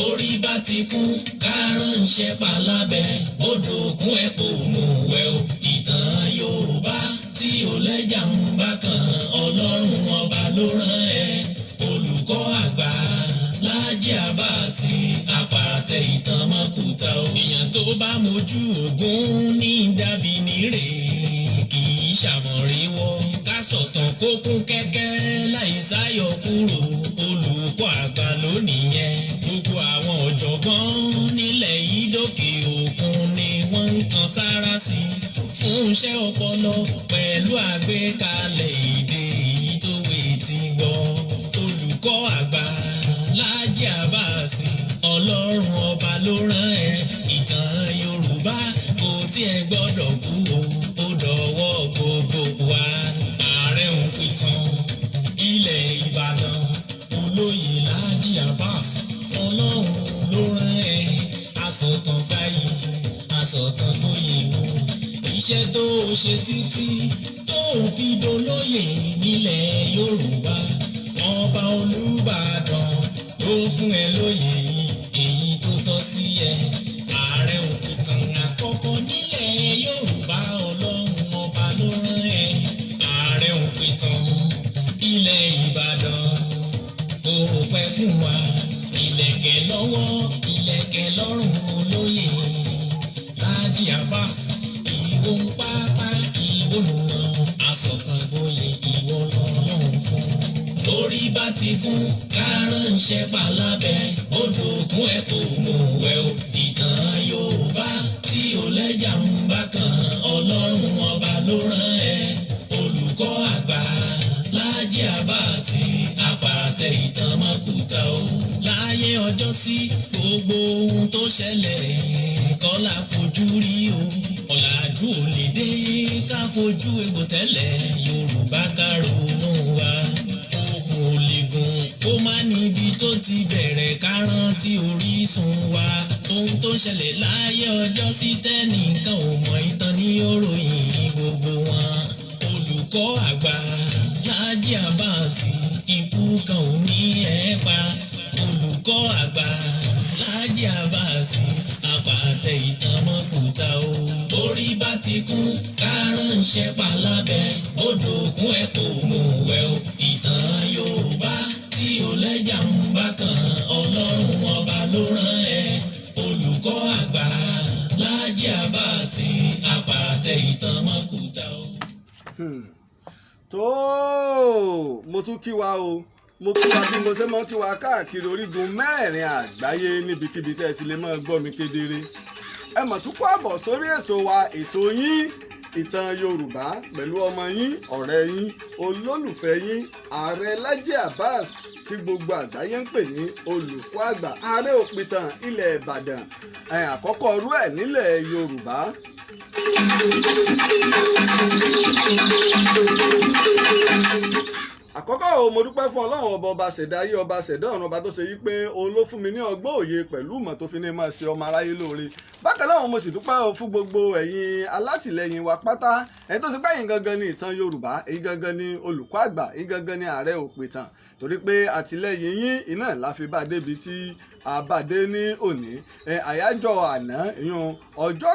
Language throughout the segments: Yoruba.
Orí bá ti kún kárànṣẹ́ palábẹ́ odò òkun ẹ̀ kò mú wẹ̀ o. Ìtàn Yorùbá tí ò lẹ́jà ń bá kan Ọlọ́run ọba ló rán ẹ. Olùkọ́ àgbà Láàjì Àbáàsì àpàtẹ ìtàn mọ́kúta o. Èèyàn tó bá mojú ògún ní dàbí nírè kì í ṣàmọ̀ríwọ́. Ká sọ̀tàn kó kún kẹ́kẹ́ láì sáyọ kúrò. Olùkọ́ àgbà lónìí yẹn. Gbogbo àwọn ọ̀jọ̀gbọ́n nílẹ̀ yìí dókè òkun ni wọ́n ń kan sára sí fún iṣẹ́ ọpọlọ pẹ̀lú àgbékalẹ̀ èdè èyí tó wé ti gbọ́. Olùkọ́ àgbà Láàjì Àbáàsì Ọlọ́run ọba ló rán ẹ. Ìtàn Yorùbá kò tiẹ̀ gbọ́dọ̀ kú o, ó dọ̀wọ́ gbogbo wa. Ààrẹ Òǹpìtàn ilẹ̀ Ìbàdàn Olóyè Láàjì Àbáàsì Ọlọ́run ló rán ẹ. Asọ̀tàn fáyì asọ̀tàn fóyè wò. Iṣẹ́ tó ṣe títí tó fi dolóyè nílẹ̀ Yorùbá. Ọba Olúbàdàn ló fún ẹ lóyè èyí tó tọ́ sí ẹ. Ààrẹ Òǹpìtàn àkọ́kọ́ nílẹ̀ Yorùbá Ọlọ́run ọba ló rán ẹ. Ààrẹ Òǹpìtàn ilẹ̀ Ìbàdàn kò pẹ́ fún wa. Ìlẹ̀kẹ̀ lọ́wọ́ ìlẹ̀kẹ̀ lọ́rùn olóyè Láàjì Àbáàsì ìwọ ń pátá ìwọ nùnà asọ̀tàn gboyè ìwọ lọ́lọ́run fún. Orí bá ti kún kárànṣẹ́ palábẹ́ odò òkun ẹ̀ kò mú wẹ̀ o. Ìtàn Yorùbá tí ò lẹ́jà ń bá kan Ọlọ́run ọba ló rán ẹ. Olùkọ́ àgbà Láàjì Àbáàsì àpàtẹ ìtàn mọ́kúta o. Láyé ọjọ́ sí gbogbo ohun tó ṣẹlẹ̀ kọ́ la fojú rí o. Ọ̀làjú ò lè dé ká fojú egbò tẹ́lẹ̀ Yorùbá ká ronú wa. Ogun ò lè gùn kó má níbi tó ti bẹ̀rẹ̀ ká rántí orísun wa. Ohun tó ṣẹlẹ̀ láyé ọjọ́ sí tẹ́nìkan ò mọ̀ ìtàn ní òròyìn gbogbo wọn. Olùkọ́ àgbà Láàjì Àbáàsì ikú kan ò ní ẹ pa. Olùkọ́ àgbà Láàjì Àbáàsì àpàtẹ ìtàn mọ́kúta o. Orí bá ti kún kárànṣẹ́ palábẹ́ odò òkun ẹ̀ kò mú wẹ̀ o. Ìtàn Yorùbá tí ò lẹ́jà ń bá kan Ọlọ́run ọba ló rán ẹ. Olùkọ́ àgbà Láàjì Àbáàsì àpàtẹ ìtàn mọ́kúta o. tó mo tún kí wa o, mo kí wa bí mo ṣe mọ́ kí wa káàkiri orígun mẹ́rẹ̀ẹ̀rin àgbáyé níbikíbi tẹ́ ẹ ti lè máa gbọ́ mi kedere. Ẹ mọ̀ tún kó àbọ̀ sórí ètò wa, ètò yín Ìtàn Yorùbá pẹ̀lú ọmọ yín ọ̀rẹ́ yín olólùfẹ́ yín Ààrẹ Láàjì Àbáàsì tí gbogbo àgbáyé ń pè ní olùkọ́ àgbà Ààrẹ Òǹpìtàn ilẹ̀ Ìbàdàn àkọ́kọ́ rú ẹ̀ nílẹ̀ Yorùbá. Àkọ́kọ́ o, mo dúpẹ́ fún Ọlọ́run ọba ṣẹ̀dá ayé ọba ṣẹ̀dá ọ̀run ọba tó ṣe yí pé òun ló fún mi ní ọgbọ́n òye pẹ̀lú ìmọ̀ tó fi ní máa ṣe ọmọ aráyé lóore. Bákan náà mo sì dúpẹ́ fún gbogbo ẹ̀yin alátìlẹyìn wa pátá, ẹ̀yin tó ṣe pé ẹ̀yin gangan ni ìtàn Yorùbá, ẹ̀yin gangan ni olùkọ́ àgbà, ẹ̀yin gangan ni Ààrẹ Òǹpìtàn, torí pé àtìlẹyìn yín iná la fi bá débi tí àbàdé ní òní. Àyájọ́ àná ìyún ọjọ́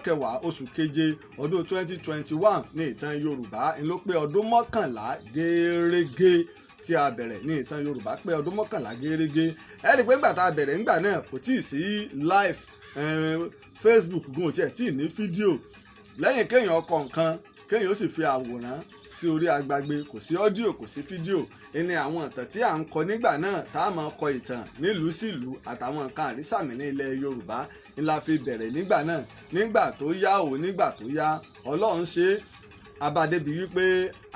kẹwàá oṣù keje ọdún 2021 ní ìtàn Yorùbá ló pé ọdún mọ́kànlá gẹ́rẹ́gẹ́ tí a bẹ̀rẹ̀ ní ìtàn Yorùbá pé ọdún mọ́kànlá gẹ́rẹ́gẹ́. Ẹ rí i pé ńgbà tá a bẹ̀rẹ̀ ńgbà náà kò tíì sí live Facebook gun tí ẹ̀ tí ì ní fídíò, lẹ́yìn kéèyàn kọ nǹkan kéèyàn ó sì fi àwòrán sí orí agbágbé, kò sí ọ́díò kò sí fídíò. Ẹni àwọn ìtàn tí à ń kọ nígbà náà tá a máa kọ ìtàn nílùú sílùú àtàwọn nǹkan àrísàmì ní ilẹ̀ Yorùbá ni la fi bẹ̀rẹ̀ nígbà náà. Nígbà tó yá Ọlọ́run ṣe abádébi wípé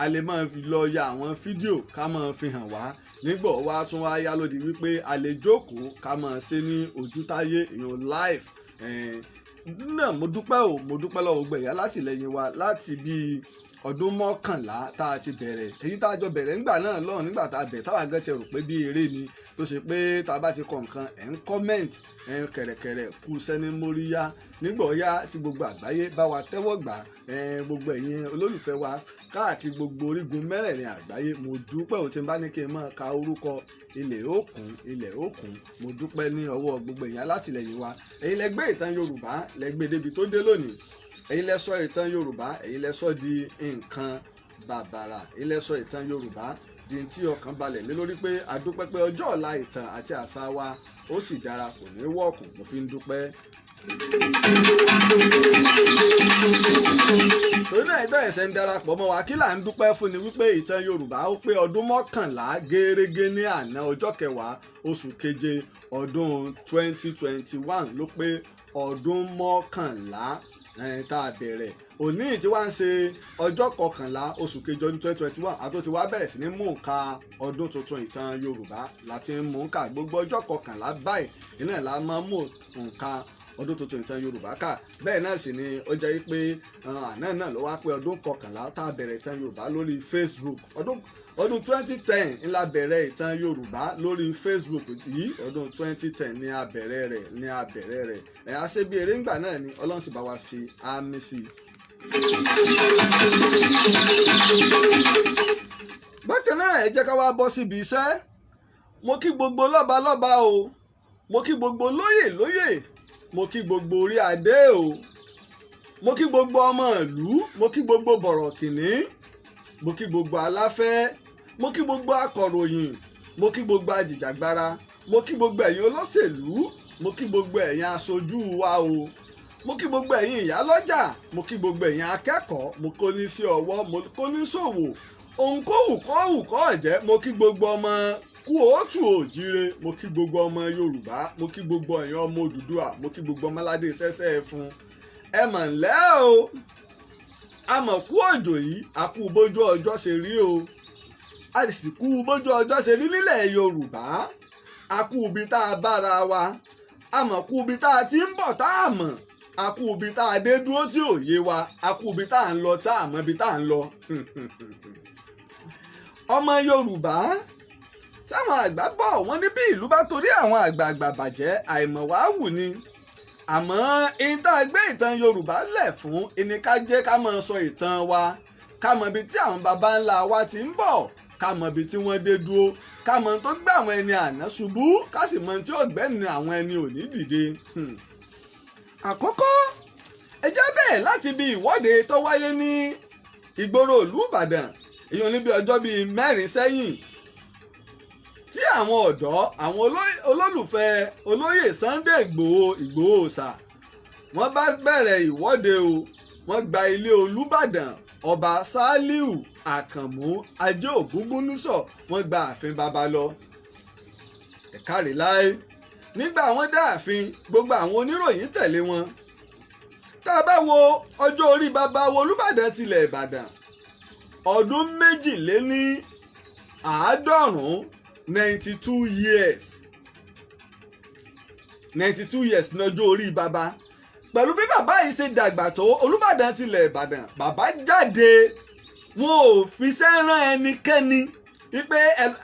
a lè máa lọ ya àwọn fídíò ká máa fi hàn wá. Nígbà wá tún wá yá lódì wípé a lè jókòó ká máa ṣe ní ojútáyé ìyẹn live. Náà mo dúpẹ́ lọ́wọ́ gbẹ̀yà látìlẹ́yìn wa láti bíi ọdún mọ́kànlá tá a ti bẹ̀rẹ̀. Èyí tá a jọ bẹ̀rẹ̀ ńgbà náà lọ́hùn nígbà tá a bẹ̀rẹ̀ táwa gan ti rò pé bí eré ni, tó ṣe pé tá a bá ti kọ nǹkan ẹ̀ ń comment kẹ̀rẹ̀kẹ̀rẹ̀ kú sẹ́ni móríyá. Nígbà ọ̀yá tí gbogbo àgbáyé bá wa tẹ́wọ́ gbà, gbogbo ẹ̀yin olólùfẹ́ wa káàkiri gbogbo orígun mẹ́rẹ̀ẹ̀rin àgbáyé, mo dúpẹ́ ò tí n bá ní kí n máa ka orúkọ ilẹ̀ òkun mo dúpẹ́ ní ọwọ́ gbogbo èèyàn alátìlẹyìn wa ẹ̀yin lẹ gbé ìtàn Yorùbá lẹ gbé débi tó dé lónìí ẹ̀yin lẹ sọ ìtàn Yorùbá ẹ̀yin lẹ sọ di nǹkan bàbàrà ẹ̀yin lẹ sọ ìtàn Yorùbá di tí ọkàn balẹ̀ lé lórí pé a dúpẹ́ pé ọjọ́ ọ̀la ìtàn àti àṣà wa ó sì dára kò ní wọ̀kùn mo fi ń dúpẹ́. torí náà ẹgbẹ́ ẹ̀sẹ̀ ń darapọ̀ mọ́ wa kí là ń dúpẹ́ fún ni wípé ìtàn Yorùbá ó pé ọdún 11 gẹ́rẹ́gẹ́ ní àná ọjọ́ 10 oṣù keje ọdún 2021 ló pé ọdún 11 tá a bẹ̀rẹ̀ òní tí wá ń ṣe ọjọ́ 11 oṣù keje ọdún 2021 àtó ti wá bẹ̀rẹ̀ sí ní mú nǹka ọdún tuntun ìtàn Yorùbá láti mú nǹka gbogbo ọjọ́ 11 báyìí iná ẹ̀ la máa mú nǹka ọdún tuntun ìtàn Yorùbá kà bẹ́ẹ̀ náà sì ni ó jẹ́ pé àná náà ló wá pé ọdún 11 tá a bẹ̀rẹ̀ ìtàn Yorùbá lórí Facebook ọdún 2010 ńlá bẹ̀rẹ̀ ìtàn Yorùbá lórí Facebook yìí ọdún 2010 ní abẹ̀rẹ̀ rẹ̀ á ṣe bí eré ńgbà náà ni Ọlọ́run sì bá wa fi àmì sí i. bákan náà ẹ jẹ́ ká wá bọ́ síbi iṣẹ́ mo kí gbogbo lọ́balọ́ba o mo kí gbogbo lóyè mo kí gbogbo orí adé o mo kí gbogbo ọmọ ìlú mo kí gbogbo bọ̀rọ̀kìnní mo kí gbogbo aláfẹ́ mo kí gbogbo akọ̀ròyìn mo kí gbogbo ajìjàgbara mo kí gbogbo ẹ̀yin olóṣèlú mo kí gbogbo ẹ̀yin aṣojú wa o mo kí gbogbo ẹ̀yin ìyálọ́jà mo kí gbogbo ẹ̀yin akẹ́kọ̀ọ́ mo kó ní sí ọwọ́ mo kó ní ṣòwò òǹkóhù kọ́ ọ̀jẹ́ mo kí gbogbo ọmọ kú òótù òjíire mo kí gbogbo ọmọ Yorùbá mo kí gbogbo ẹ̀yin ọmọ Odùduwà mo kí gbogbo ọmọládé sẹ́sẹ́ fún ẹ mọ̀ ńlẹ́ o a mọ̀ kú òjò yìí a kú bójú ọjọ́ ṣe rí o a sì kú bójú ọjọ́ ṣe rí nílẹ̀ Yorùbá a kú ibi tá a bára wa a mọ̀ kú ibi tá a ti ń bọ̀ tá a mọ̀ a kú ibi tá a dé dúró tí ò yé wa a kú ibi tá a ń lọ tá a mọ̀ ibi tá a ń lọ ọmọ Yorùbá sáwọn àgbà bọ̀ wọ́n ní bí ìlú bá torí àwọn àgbààgbà bàjẹ́ àìmọ̀ wá wù ni àmọ́ ìta gbé ìtàn Yorùbá lẹ̀ fún ẹni ká jẹ́ ká máa sọ ìtàn wa ká mọ̀ ibi tí àwọn baba ńlá wa ti ń bọ̀ ká mọ̀ ibi tí wọ́n dé dúró ká mọ̀ tó gbé àwọn ẹni àná ṣubú ká sì mọ̀ tí ó gbẹ́ni àwọn ẹni òní dìde. àkọ́kọ́ ẹ jẹ́ bẹ́ẹ̀ láti bí ìwọ́de tó wáyé ní ìgboro ìlú Ìbàdàn èèyàn níbi ọjọ́ bíi 4 sẹ́yìn tí àwọn ọ̀dọ́ àwọn olólùfẹ́ olóyè Sunday Ìgbòho Òòṣà wọ́n bá bẹ̀rẹ̀ ìwọ́de o wọ́n gba ilé Olúbàdàn ọba Sàlíù Àkànmú Ajé Ògúngúnnísọ̀ wọ́n gba ààfin baba lọ ẹ̀kárí láé nígbà wọ́n dá ààfin gbogbo àwọn oníròyìn tẹ̀lé wọn tá a bá wo ọjọ́ orí baba wo Olúbàdàn tilẹ̀ Ìbàdàn ọdún 92 92 years 92 years ní ọjọ́ orí bàbá pẹ̀lú bí bàbá yìí ṣe dàgbà tó Olúbàdàn tilẹ̀ Ìbàdàn bàbá jáde wọn ò fi sẹ́ràn ẹnikẹ́ni wípé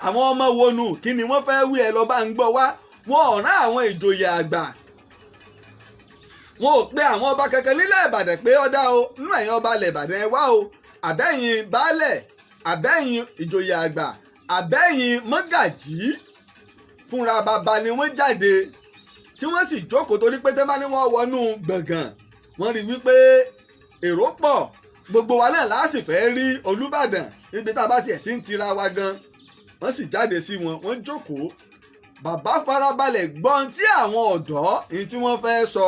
àwọn ọmọ wọnú kí ni wọ́n fẹ́ wí ẹ lọ bá ń gbọ́ wá wọn ò rán àwọn ìjòyè àgbà wọn ò pe àwọn ọba kankan nílẹ̀ Ìbàdàn pé ọ̀dà o nínú ẹ̀yin ọba ilẹ̀ Ìbàdàn ẹ wá o àbẹ́yìn baálẹ̀ àbẹ́yìn ìjòyè àgbà àbẹ́yìn mọ́gàjí fúnra bàbá ni wọ́n jáde tí wọ́n sì jókòó torí pé tẹ́ bá ní wọ́n wọnú gbọ̀ngàn wọ́n rí wípé èrò pọ̀ gbogbo wa náà láàsì fẹ́ rí Olúbàdàn níbi tá a bá tiẹ̀ ti ń tira wa gan wọ́n sì jáde sí wọn wọ́n jókòó bàbá farabalẹ̀ gbọ́n tí àwọn ọ̀dọ́ ní tí wọ́n fẹ́ sọ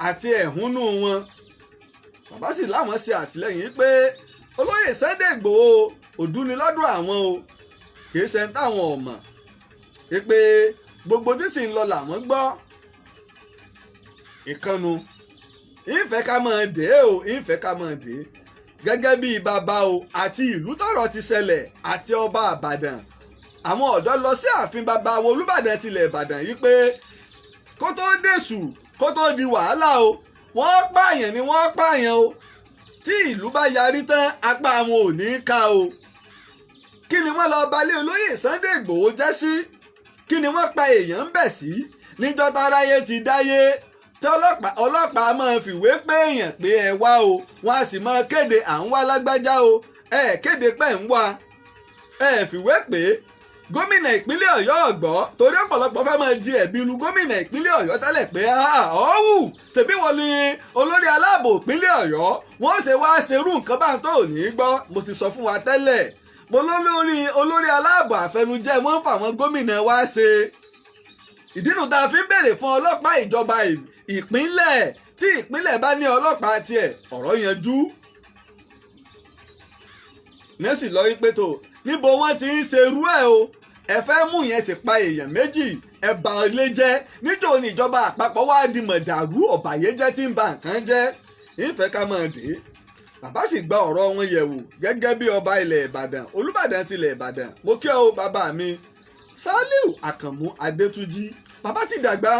àti ẹ̀hónú wọn bàbá sì láwọn ṣe àtìlẹ́yìn pé olóyè Sunday Ìgbòho òdú ni lọ́dún àwọn o kìí ṣe ń táwọn ọ̀mọ̀ pé gbogbo tí sì ń lọ làwọn gbọ́ ìkànnù ìfẹ́ ká máa dé o ìfẹ́ ká máa dé gẹ́gẹ́ bí bàbá o àti ìlú tọ́rọ̀ ti ṣẹlẹ̀ àti ọba Ìbàdàn àwọn ọ̀dọ́ lọ sí ààfin bàbá wo Olúbàdàn tilẹ̀ Ìbàdàn yìí pé kó tó dèṣù kó tó di wàhálà o wọ́n pààyàn ni wọ́n pààyàn o tí ìlú bá yarí tán apá àwọn ò ní ká o kí ni wọ́n lọ balẹ̀ olóyè Sunday Ìgbòho jẹ́ sí kí ni wọ́n pa èèyàn ń bẹ̀ sí níjọ́ táráyé ti dáyé tí ọlọ́pàá máa fìwé pé èèyàn pé ẹ wá o wọ́n á sì máa kéde à ń wá lágbájá o ẹ kéde pé ń wá ẹ fìwé pé gómìnà ìpínlẹ̀ ọ̀yọ́ ọ̀gbọ́ torí ọ̀pọ̀lọpọ̀ fẹ́ máa di ẹ̀bi lu gómìnà ìpínlẹ̀ ọ̀yọ́ tẹ́lẹ̀ pé ọ̀hún ṣèbí wọn ni olórí aláàbò ìpínlẹ̀ ọ̀yọ́ wọ́n ṣe wá ṣerú nǹkan bá tó ní gbọ́ mo sì sọ fún wa tẹ́lẹ̀ mo olórí aláàbò àfẹnujẹ wọ́n fà wọn gómìnà wá ṣe ìdínú tá a fi ń béèrè fún ọlọ́pàá ìjọba ìpínlẹ̀ tí ìpínlẹ̀ bá ní ọlọ́pàá tiẹ̀ ọ̀rọ̀ yanjú nẹ́sì lọ wípé tó níbo wọ́n ti ń ṣerú ẹ̀ o ẹ fẹ́ mú yẹn sì pa èèyàn méjì ẹ bà ilé jẹ́ níjó ni ìjọba àpapọ̀ wá di mọ̀dàrú ọ̀bàyéjẹ́ tí ń ba nǹkan jẹ́ ìfẹ́ ká máa dé bàbá sì gba ọ̀rọ̀ wọn yẹ̀wò gẹ́gẹ́ bí ọba ilẹ̀ ìbàdàn olúbàdàn tilẹ̀ ìbàdàn mo kí ọ bàbá mi saliu àkànmú adétúnjì bàbá ti dàgbà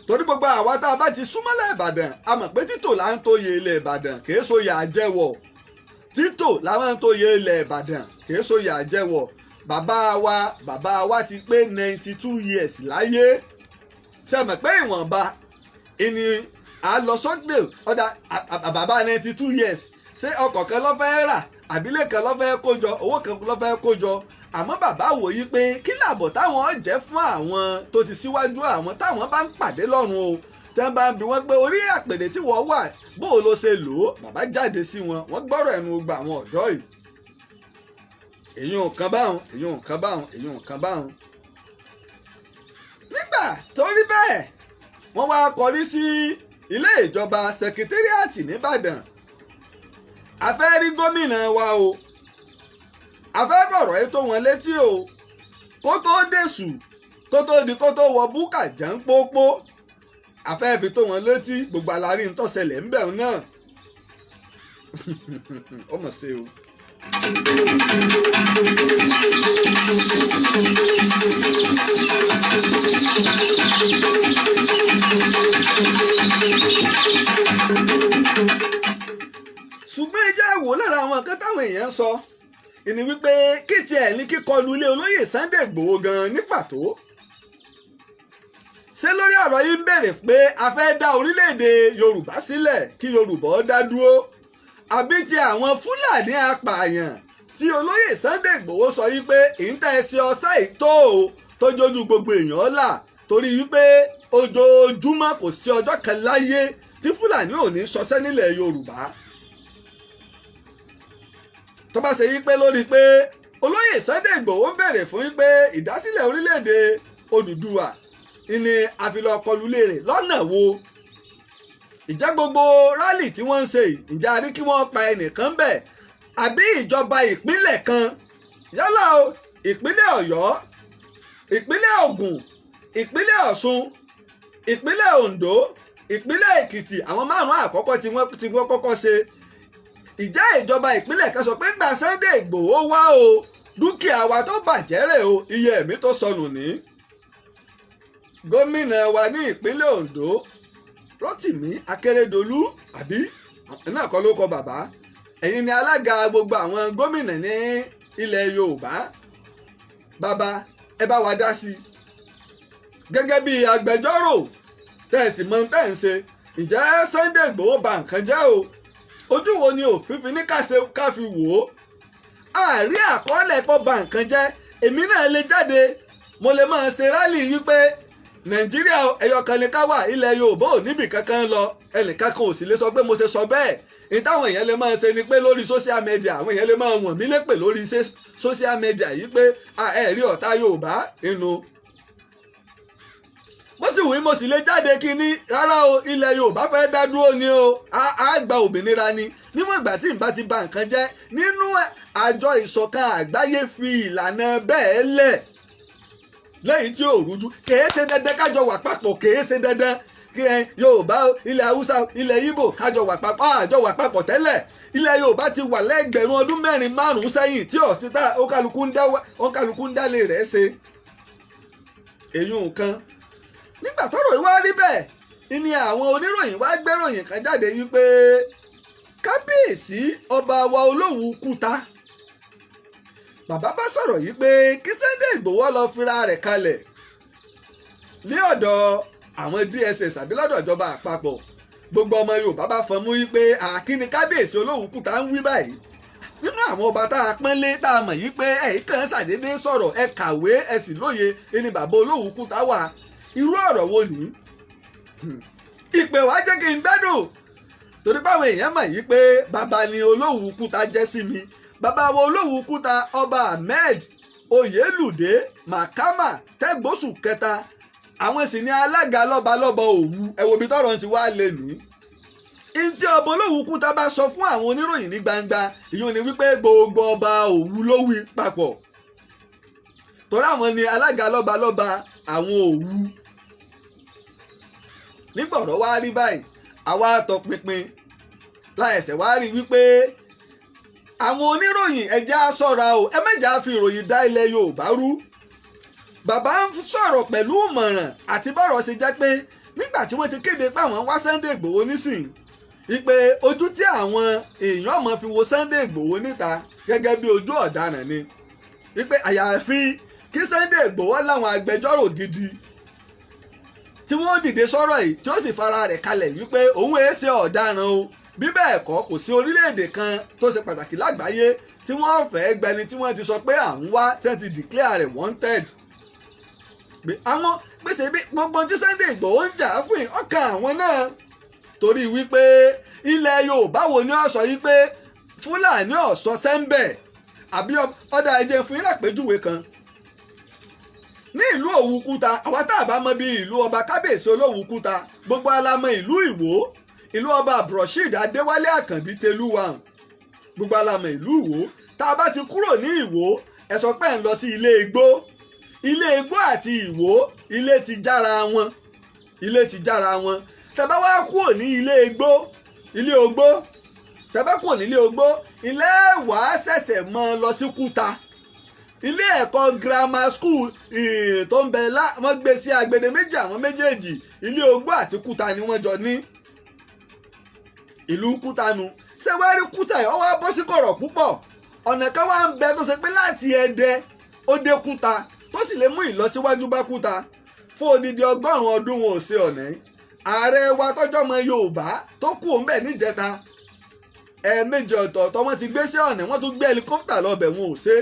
torí gbogbo àwa tá a bá ti súnmọ́lẹ̀ ìbàdàn a mọ̀ pé títò là ń tóye ilẹ̀ ìbàdàn kì í sóye àjẹwọ̀ títò làwọn ń tóye ilẹ̀ ìbàdàn kì í sóye àjẹwọ̀ bàbá wa ti pé 92 years láyé ṣe mọ̀ pé ìwọ̀nba ìní àlọ́sọ́gbè ọ̀dà bàbá 92 years ṣé ọkọ̀ kan ló fẹ́ rà àbílẹ̀ kan ló fẹ́ kójọ owó kan ló fẹ́ kójọ àmọ́ bàbá wòye pé kí làbọ̀ táwọn jẹ́ fún àwọn tó ti síwájú àwọn táwọn bá ń pàdé lọ́rùn o tẹ́ bá ń bi wọ́n pé orí àpèrè tí wọ́n wà bó o ló ṣe lò ó bàbá jáde sí wọn wọ́n gbọ́rọ̀ ẹnu gba àwọn ọ̀dọ́ yìí èyí ò kan báwọn èyí ò kan báwọn èyí ò kan báwọn. nígbà tó rí bẹ́ẹ̀ wọ́n wá kọrí sí ilé ìjọba sẹkítẹ́rìàtì nìbàdàn a fẹ́ rí gómìnà wa o a fẹ́ fọ̀rọ̀ ẹ tó wọn létí o kó tó dẹ̀sù tó tó di kó tó wọ búkà jẹ́ ń pópó a fẹ́ fi tó wọn létí gbogbo alárí ń tọ́sẹ̀lẹ̀ ń bẹ̀ náà ó mọ̀ sí o. ṣùgbọ́n ẹ jẹ́ wò lára àwọn nǹkan táwọn èèyàn ń sọ ìní wípé kí tiẹ̀ ní kíkọlù ilé olóyè Sunday Igboho gan ní pàtó ṣé lórí ọ̀rọ̀ yìí ń béèrè pé a fẹ́ dá orílẹ̀-èdè Yorùbá sílẹ̀ kí Yorùbá ó dá dúró àbí ti àwọn Fúlàní apààyàn tí olóyè Sunday Igboho sọ yìí pé ìńtẹ̀sí ọ̀sá ìtó o tó jójú gbogbo èèyàn là torí wípé ojoojúmọ́ kò sí ọjọ́ kan láyé tí Fúlàní ò ní ṣọṣẹ́ nílẹ̀ Yorùbá tó bá ṣe yí pé lórí pé olóyè Sunday Igboho ń bèrè fún yí pé ìdásílẹ̀ orílẹ̀-èdè Odùduwà ni àfilọ̀ kọlulé rẹ̀ lọ́nà wo ìjẹ́ gbogbo rálì tí wọ́n ń ṣe ìjà rí kí wọ́n pa ẹnìkan bẹ̀ àbí ìjọba ìpínlẹ̀ kan yálà o ìpínlẹ̀ Ọ̀yọ́ ìpínlẹ̀ Ògùn ìpínlẹ̀ Ọ̀ṣun ìpínlẹ̀ Oǹdó ìpínlẹ̀ Èkìtì àwọn márùn-ún àkọ́kọ́ tí wọ́n kọ́kọ́ ṣe ìjẹ́ ìjọba ìpínlẹ̀ kan sọ pé gba Sunday Igboho wá o dúkìá wa tó bàjẹ́ rẹ̀ o iye ẹ̀mí tó sọnù ní. gómìnà wa ní ìpínlẹ̀ Oǹdó Rotimi Akeredolu àbí náà kọ́ ló kọ bàbá ẹ̀yin ni alága gbogbo àwọn gómìnà ní ilẹ̀ Yorùbá bàbá ẹ bá wa dá sí i gẹ́gẹ́ bí agbẹjọ́rò tẹ̀sí mọ́ tẹ̀ ń ṣe ǹjẹ́ Sunday Igboho bà nǹkan jẹ́ o ojú wo ni òfin fi ní ká fi wò ó àárí àkọọ́lẹ̀ pọ̀ bà nǹkan jẹ́ èmi náà lè jáde mo lè máa ṣe rálì wípé Nàìjíríà ẹyọkan ni ká wà ilẹ̀ Yorùbá ò níbì kankan lọ ẹnìkan kan ò sì lè sọ pé mo ṣe sọ bẹ́ẹ̀ ní táwọn èèyàn lè máa ṣe ni pé lórí social media àwọn èèyàn lè máa wọ̀n mí lépè lórí social media yìí pé ẹ rí ọ̀tá Yorùbá inú bó sì wí mo sì lè jáde kí ní rárá o ilẹ̀ Yorùbá fẹ́ dá dúró ni o á gba òmìnira ni níwọ̀n ìgbà tí ìbá ti ba nǹkan jẹ́ nínú àjọ ìṣọ̀kan àgbáyé fi ìlànà bẹ́ẹ̀ lẹ̀ lẹ́yìn tí ò rújú kèé ṣe dandan kájọ wà papọ̀ kèé ṣe dandan kí Yorùbá ilẹ̀ Haúsá ilẹ̀ Ìgbò kájọ wà papọ̀ àjọ wà papọ̀ tẹ́lẹ̀ ilẹ̀ Yorùbá ti wà lẹ́gbẹ̀rún ọdún 4-5 sẹ́yìn tí ọ̀sítà òǹkàlùkù ń dálé rẹ̀ ṣe èyí nǹkan nígbà tọ́rọ̀ yìí wá rí bẹ́ẹ̀ ni àwọn oníròyìn wá gbéròyìn kan jáde wípé kábíyèsí ọba wa Olówu Kúta bàbá bá sọ̀rọ̀ yìí pé kí Sunday Igboho lọ fira rẹ̀ kalẹ̀ ní ọ̀dọ̀ àwọn DSS àbí lọ́dọ̀ ìjọba àpapọ̀ gbogbo ọmọ Yorùbá bá fọn mú wípé àkíní kábíyèsí Olówu Kúta ń wí báyìí nínú àwọn ọba tá a pọ́nlé tá a mọ̀ yí pé ẹ̀yìn kan ṣàdédé sọ̀rọ̀ ẹ kàwé ẹ sì lóye ẹni bàbá Olówùkúta wà irú ọ̀rọ̀ wo ni ìpè wá jẹ́ kí n gbádùn torí báwọn èèyàn mọ̀ yí pé bàbá ni Olówùkúta jẹ́ sí mi bàbá wa Olówùkúta ọba Ahmed Oyèlúdé Màkàmà Tẹ́gbósù kẹta àwọn sì ni alága lọ́balọ́ba Òwu ẹ wo bí tọ́rọ̀ ti wá lé ní. Ntí ọba Olówùkúta bá sọ fún àwọn oníròyìn ní gbangba ìyóò ní wípé gbogbo ọba Òwu ló wí papọ̀ torí àwọn ni alága lọ́balọ́ba àwọn Òwu. nígbà ọ̀rọ̀ wá rí báyìí àwa tọpinpin láìsẹ̀ wá rí wípé àwọn oníròyìn ẹjẹ́ á ṣọ́ra o ẹ mẹ́jà fi ìròyìn dá ilẹ̀ Yorùbá rú. bàbá ń sọ̀rọ̀ pẹ̀lú ìmọ̀ràn àti bọ́rọ̀ ṣe jẹ́ pé nígbà tí wọ́n ti kéde pé àwọn wá Sunday Ìgbòho nísìnyí ìpè ojú tí àwọn èèyàn mọ̀ fi wo Sunday Ìgbòho níta gẹ́gẹ́ bí ojú ọ̀daràn ni ìpè àyàfi kí Sunday Ìgbòho láwọn agbẹjọ́rò gidi tí wọ́n dìde sọ̀rọ̀ yìí tí ó sì fara rẹ̀ kalẹ̀ wípé òun èé ṣe ọ̀daràn o bí bẹ́ẹ̀ kọ́ kò sí orílẹ̀-èdè kan tó ṣe pàtàkì lágbàáyé tí wọ́n fẹ́ gbẹni tí wọ́n ti sọ pé à ń wá tí wọ́n ti declare rẹ̀ wanted. àwọn gbèsè bí gbogbo tí Sunday Ìgbòho ń jà fún ọkàn àwọn náà torí wípé ilẹ̀ Yorùbá wo ni ó sọ yìí pé Fúlàní ọ̀sọ́ sẹ́ńbẹ̀ àbí ọ̀dà ẹ̀jẹ̀ fún yín lápèjúwe kan ní ìlú Òwúkúta àwa tá a bá mọ bí ìlú ọba kábíyèsí Olówùkúta gbogbo alamọ ìlú Ìwó ìlú ọba Abdulrasheed Adéwálé Àkànbí Tẹlúwà gbogbo alamọ ìlú Ìwó tá a bá ti kúrò ní Ìwó ẹ sọ pé ń lọ sí ilé Igbó àti Ìwó ilé ti jára wọn tẹ́ bá wá kúrò ní ilé Ogbó tẹ́ bá kúrò ní ilé Ogbó ilé wàá ṣẹ̀ṣẹ̀ mọ́ lọ sí Kúta ilé ẹ̀kọ́ grammar school tó ń bẹ wọ́n gbé sí agbede méjì àwọn méjèèjì ilé Ogbó àti Kúta ni wọ́n jọ ní ìlú Kúta nu ṣé wàá rí Kúta yìí ó wá bọ́ sí kọ̀rọ̀ púpọ̀ ọ̀nà kan wá ń bẹ tó ṣe pé láti Ẹdẹ ó dé Kúta tó sì lè mú ìlọsíwájú bá Kúta fún odidi 100 ọdún wọn ò ṣe ọ̀nà yìí ààrẹ wa tọ́jọ́ ọmọ Yorùbá tó kú òun bẹ̀ níjẹta ẹ̀ẹ̀mejì ọ̀tọ̀ọ̀tọ̀ wọ́n ti gbé sí ọ̀nà wọ́n tún gbé helicopter lọ́bẹ̀ wọn ò ṣe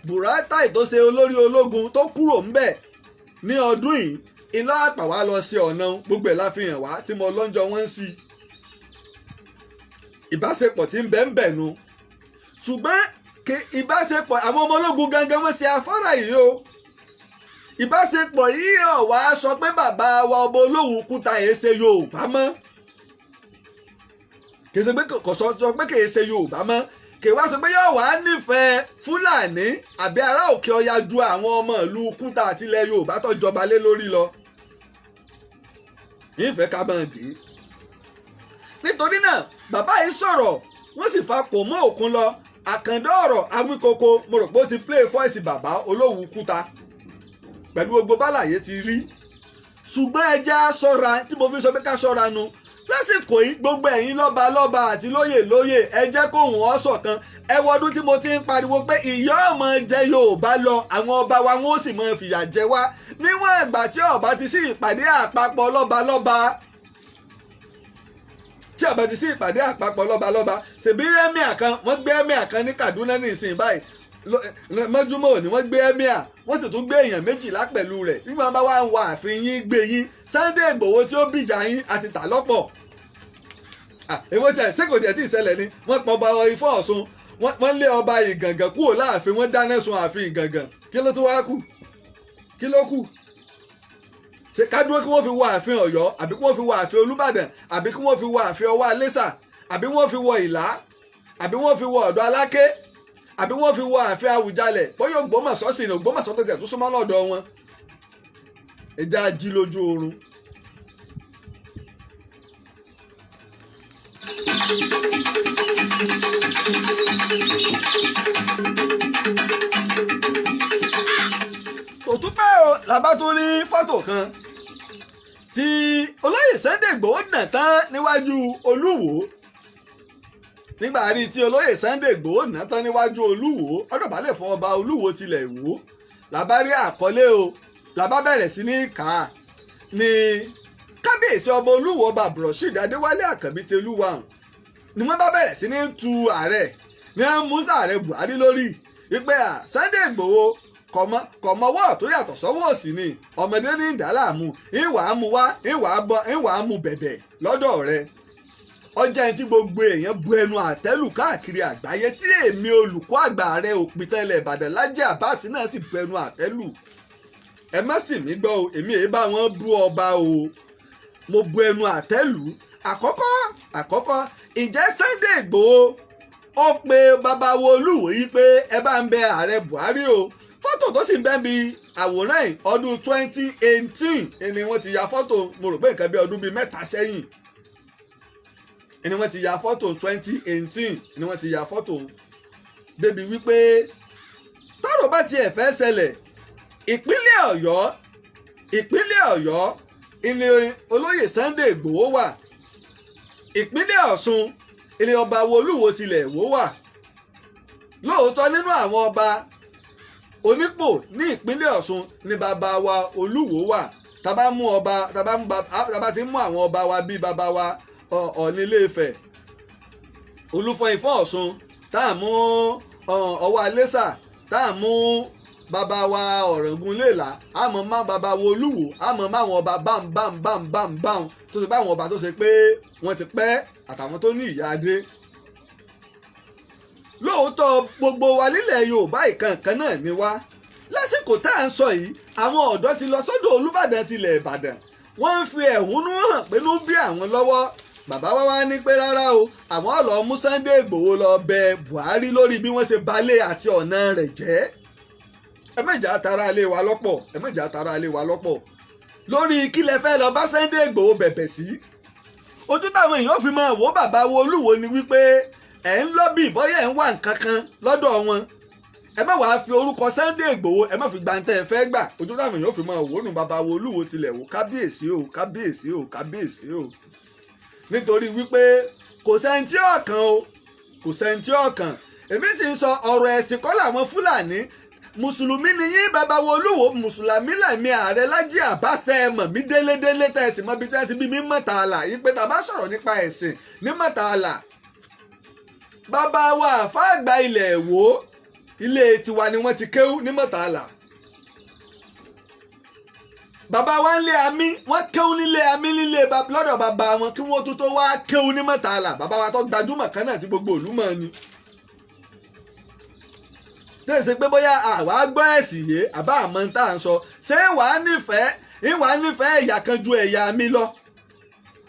Buratai tó ṣe olórí ológun tó kúrò ńbẹ̀ ní ọdún yìí iná àpà wá lọ sí ọ̀nà gbogbo ẹ̀ láfihàn wá tí mo lọ́njọ́ wọ́n ń sí ìbáṣepọ̀ tí ń bẹ ń bẹ̀ nu ṣùgbọ́n ìbáṣepọ̀ àwọn ọmọ ológun gangan wọ́n ṣe afárá yìí o ìbáṣepọ̀ yìí ọ̀ wá sọ pé bàbá wa ọba Olówùkúta yìí ṣe Yorùbá mọ́ kì í ṣe pé kò sọ pé kì í ṣe Yorùbá mọ́ kì í wá sọ pé yóò wá nífẹ̀ẹ́ Fúlàní àbí ará òkè ọya ju àwọn ọmọ ìlú Kúta àti ilẹ̀ Yorùbá tó jọba lé lórí lọ ìfẹ́ ká máa dé nítorí náà bàbá yìí sọ̀rọ̀ wọ́n sì fa kò mọ́ òkun lọ àkàndá ọ̀rọ̀ Awíkoko mo rò pé ó ti play voice bàbá Olówùkúta pẹ̀lú gbogbo bálàyé ti rí ṣùgbọ́n ẹ jẹ́ á ṣọ́ra tí mo fi sọ pé ká ṣọ́ra nu lásìkò yìí gbogbo ẹ̀yin lọ́ba àti lóyè ẹ jẹ́ kóhùn ọ́ ṣọ̀kan ẹ wọdún tí mo ti ń pariwo pé ìyá ọmọ jẹ Yorùbá lọ àwọn ọba wa wọn ó sì mọ fìyà jẹ wá níwọ̀n ìgbà tí ọba ti sí ìpàdé àpapọ̀ lọ́ba tí ọba ti sí ìpàdé àpapọ̀ lọ́ba ṣèbí emir kan wọ́n gbé emir kan ní Kaduna ní ìsìn báyìí mọ́júmọ́ òní wọ́n gbé emir wọ́n sì tún gbé èèyàn 12 pẹ̀lú rẹ̀ nígbà bá wà ń wà àfin yín gbé yín Sunday Ìgbòho tí ó bìjà yín àti tà lọ́pọ̀ èwo tẹ̀ ṣé kò tiẹ̀ tí ì ṣẹlẹ̀ ni wọ́n pọ̀ ọba Ifọ̀ Ọ̀ṣun wọ́n lé ọba Ìgàngàn kúrò láàfin wọ́n dáná sun ààfin Ìgàngàn kí ló tún wá kù kí ló kù ṣe ká dúró kí wọ́n fi wọ ààfin Ọ̀yọ́ àbí kí wọ́n fi wọ ààfin Olúbàdàn àbí kí wọ́n fi wọ ààfin Ọwọ́ Alẹ́sà àbí wọ́n fi wọ Ìlá àbí wọ́n fi wọ Ọ̀dọ̀ Aláké àbí wọ́n fi wọ ààfin Àwùjalẹ̀ bóyá Ògbómọ̀ṣọ́ sì ni Ògbómọ̀ṣọ́ tó tẹ̀ tó súnmọ́ lọ́dọ̀ wọn ẹja jí lójú oorun. òtúpẹ́ o làbá tó rí fọ́tò kan tí olóyè Sunday Ìgbòho nà tán níwájú Olúwo nígbà rí tí olóyè Sunday Ìgbòho nà tán níwájú Olúwo ọdọ̀bálẹ̀ fún ọba Olúwo tilẹ̀ Ìwó làbá rí àkọlé o làbá bẹ̀rẹ̀ sí ní kà á ní kábíyèsí ọba Olúwo ọba Abdulrasheed Adéwálé Àkànbí Tẹlúwà ni wọ́n bá bẹ̀rẹ̀ sí ní tu ààrẹ ní musa ààrẹ Buhari lórí wípé Sunday Igboho kọ̀mọ́wọ́ tó yàtọ̀ sọ́wọ́ òsì ni ọmọdé ní ìdálàmú ìwà mú wá ìwà mú bẹ̀bẹ̀ lọ́dọ̀ rẹ̀ ọjà ẹni tí gbogbo èèyàn bu ẹnu àtẹ́lù káàkiri àgbáyé tí èmi olùkọ́ àgbà rẹ̀ Òpìtàn Ìbàdàn Lájí Abbas náà sì bu ẹnu àtẹ́lù ẹ má sì mí gbọ́ o èmi èyí bá wọn bú ọba o mo bu ẹnu àtẹ́lù àkọ́kọ́ ǹjẹ́ Sunday Igboho ó pe babawo Olúwo yìí pé ẹ bá ń bẹ ààrẹ Buhari o fọ́tò tó sì ń bẹ́ bí àwòrán yìí ọdún 2018 ni wọ́n ti ya fọ́tò mo rò pé nǹkan bí ọdún bíi mẹ́ta sẹ́yìn ni wọ́n ti ya fọ́tò 2018 ni wọ́n ti ya fọ́tò débi wípé tọ́rọ̀ bá tiẹ̀ fẹ́ ṣẹlẹ̀ ìpínlẹ̀ Ọ̀yọ́ ilé olóyè Sunday Igboho wà ìpínlẹ̀ Ọ̀ṣun ilé ọba Olúwo tilẹ̀ wó wà lóòótọ́ nínú àwọn ọba onípò ní ìpínlẹ̀ Ọ̀ṣun ní bàbá wa Olúwo wà tàbá ti mú àwọn ọba wa bíi bàbá wa Ọọ̀ni Ilé-Ifẹ̀ Olúfọ̀n Ifọ̀n Ọ̀ṣun tá à mú Ọwọ́ Alésà tá à mú bàbá wa Ọ̀ràngún Léèlà àmọ́ má bàbá wa Olúwo àmọ́ má àwọn ọba bámbámbámbámbám tó ṣe pé àwọn ọba tó ṣe pé wọ́n ti pẹ́ àtàwọn tó ní ìyá adé lóòótọ́ gbogbo wa nílẹ̀ Yorùbá ìkankan náà ni wá lásìkò tá à ń sọ yìí àwọn ọ̀dọ́ ti lọ sọ́dọ̀ Olúbàdàn tilẹ̀ Ìbàdàn wọ́n ń fi ẹ̀hónú hàn pé ló ń bí àwọn lọ́wọ́ bàbá wa wá ní pé rárá o àwọn ọ̀lọ́ mú Sunday Igboho lọ bẹ Buhari lórí bí wọ́n ṣe balẹ̀ àti ọ̀nà rẹ̀ jẹ́ ẹ méjà tara alé wa lọ́pọ̀ lórí kí lẹ fẹ́ lọ bá Sunday Igboho bẹ̀bẹ̀ sí ojú táwọn èèyàn fi máa wò bàbá wo Olúwo ni wípé ẹ̀ ń lọ́bì bọ́yẹ̀ ń wà nǹkan kan lọ́dọ̀ wọn ẹ má wàá fi orúkọ Sunday Igboho ẹ má fi gbàǹtẹ̀ ẹ fẹ́ gbà ojú táwọn èèyàn fi máa wò nù bàbá wo Olúwo tilẹ̀ wò kábíyèsí o nítorí wípé kò sẹ́ni tí ọ̀kan èmi sì ń sọ ọ̀rọ̀ ẹ̀sìn kọ́ làwọn Fúlàní mùsùlùmí ni yín bàbá wo Olúwo mùsùlùmí lẹ̀mí ààrẹ Lájí Abbas tẹ́ ẹ mọ̀ mí délédélé tẹ́ ẹ sì mọ̀ bí tẹ́ ẹ ti bí mi Mọ̀tàlá yìí pé tàbá sọ̀rọ̀ nípa ẹ̀sìn ní Mọ̀tàlá bàbá wa àfáàgbà ilẹ̀ Ìwó ilé tiwa ni wọ́n ti kéwú ní Mọ̀tàlá bàbá wa ń lé amí wọ́n kéwú nílé amí nílé lọ́dọ̀ bàbá wọn kí wọ́n tó wá kéwú ní Mọ̀tàlá bàbá wa tó gbajúmọ̀ kan náà tí gbogbo ìlú mọ̀ ni tẹ́ ẹ ṣe pé bóyá àwa gbọ́ ẹ̀sìn yé àbá àmọ́ tá à ń sọ ṣé wàá nífẹ̀ẹ́ ẹ̀yà kan ju ẹ̀yà mi lọ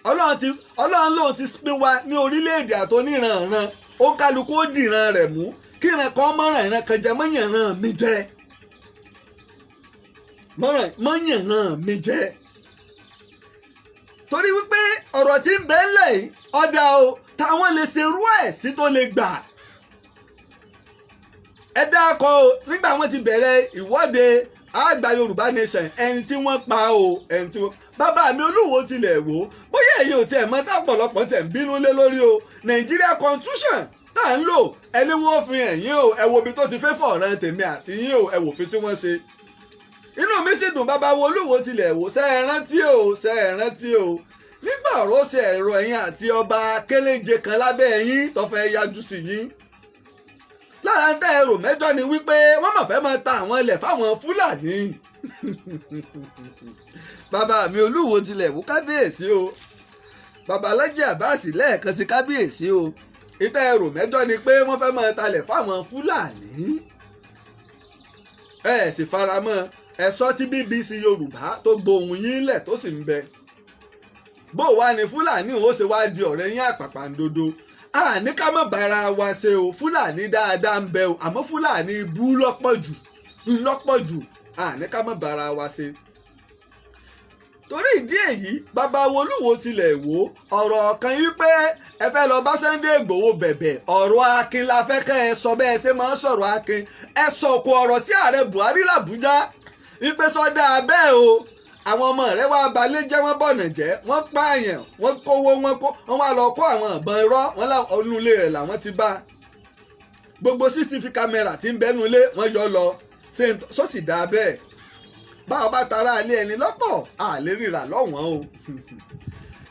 Ọlọ́run lòun ti pín wa ní orílẹ̀-èdè àtọ́níranran ó kálukú ó dìran rẹ̀ mú kí ìran kan mọ́ràn ìran kan jẹ mọ́yànràn mi jẹ mọ́yànràn mi jẹ torí wípé ọ̀rọ̀ tí ń bẹ ńlẹ̀ yìí ọ̀dà o táwọn lè ṣerú ẹ̀ sí tó lè gbà ẹ dákọ̀ o nígbà wọ́n ti bẹ̀rẹ̀ ìwọ́de àgbà Yorùbá Nation ẹni tí wọ́n pa o ẹni tí wọ́n bàbá mi Olúwo tilẹ̀ wò bóyá èyí ò tiẹ̀ mọ́ tápọ̀lọpọ̀ tẹ̀ ń bínú lé lórí o Nàìjíríà Constitution tá à ń lò ẹni wọ́n fi hàn yín o ẹ wo ibi tó ti fẹ́ fọ̀ràn tèmi àti yín o ẹ wò fi tí wọ́n ṣe inú mi sì dùn bàbá wo Olúwo tilẹ̀ wò ṣe é rántí o nígbà ọ̀rọ̀ ṣe ẹ̀rọ ẹ̀yìn àti ọba kéléje kan lábẹ́ ẹ̀yìn tó fẹ́ yájú sí yín lára ń tẹ́ ẹrù mẹ́jọ ni wípé wọ́n mọ̀ fẹ́ máa ta àwọn ilẹ̀ fáwọn Fúlàní bàbá mi Olúwo tilẹ̀ wò kábíyèsí o bàbá Lájí Abbas lẹ́ẹ̀kan sí kábíyèsí o ìtẹ́ ẹrù mẹ́jọ ni pé wọ́n fẹ́ máa talẹ̀ fáwọn Fúlàní ẹ sì faramọ́ ẹ sọ tí BBC Yorùbá tó gbohùn yín lẹ̀ tó sì ń bẹ bó wá ní Fúlàní ó ṣe wá di ọ̀rẹ́ yín àpàpàǹdodo àní ká má bára wa ṣe o Fúlàní dáadáa ń bẹ o àmọ́ Fúlàní bú lọ́pọ̀ jù àní ká má bára wa ṣe. torí ìdí èyí bàbá wo Olúwo tilẹ̀ wò ọ̀rọ̀ kan yí pé ẹ fẹ́ lọ bá Sunday Igboho bẹ̀bẹ̀ ọ̀rọ̀ akin la fẹ́ kẹ́ ẹ sọ bẹ́ẹ̀ ṣe máa ń sọ̀rọ̀ akin ẹ sọ̀kò ọ̀rọ̀ sí ààrẹ Buhari làbújá wípé sọ́dà bẹ́ẹ̀ o àwọn ọmọ rẹ̀ wá balẹ̀ jẹ́ wọ́n bọ̀nà jẹ́ wọ́n pààyàn wọ́n kówó wọ́n wá lọ kó àwọn ìbọn irọ́ wọn láwọn ilé rẹ̀ làwọn ti bá gbogbo CCTV kámẹ́rà tí ń bẹ́nu ilé wọ́n yọ lọ sọ́sì dá bẹ́ẹ̀ báwọn bá tara alẹ́ ẹni lọ́pọ̀ àlè rírà lọ́wọ́n o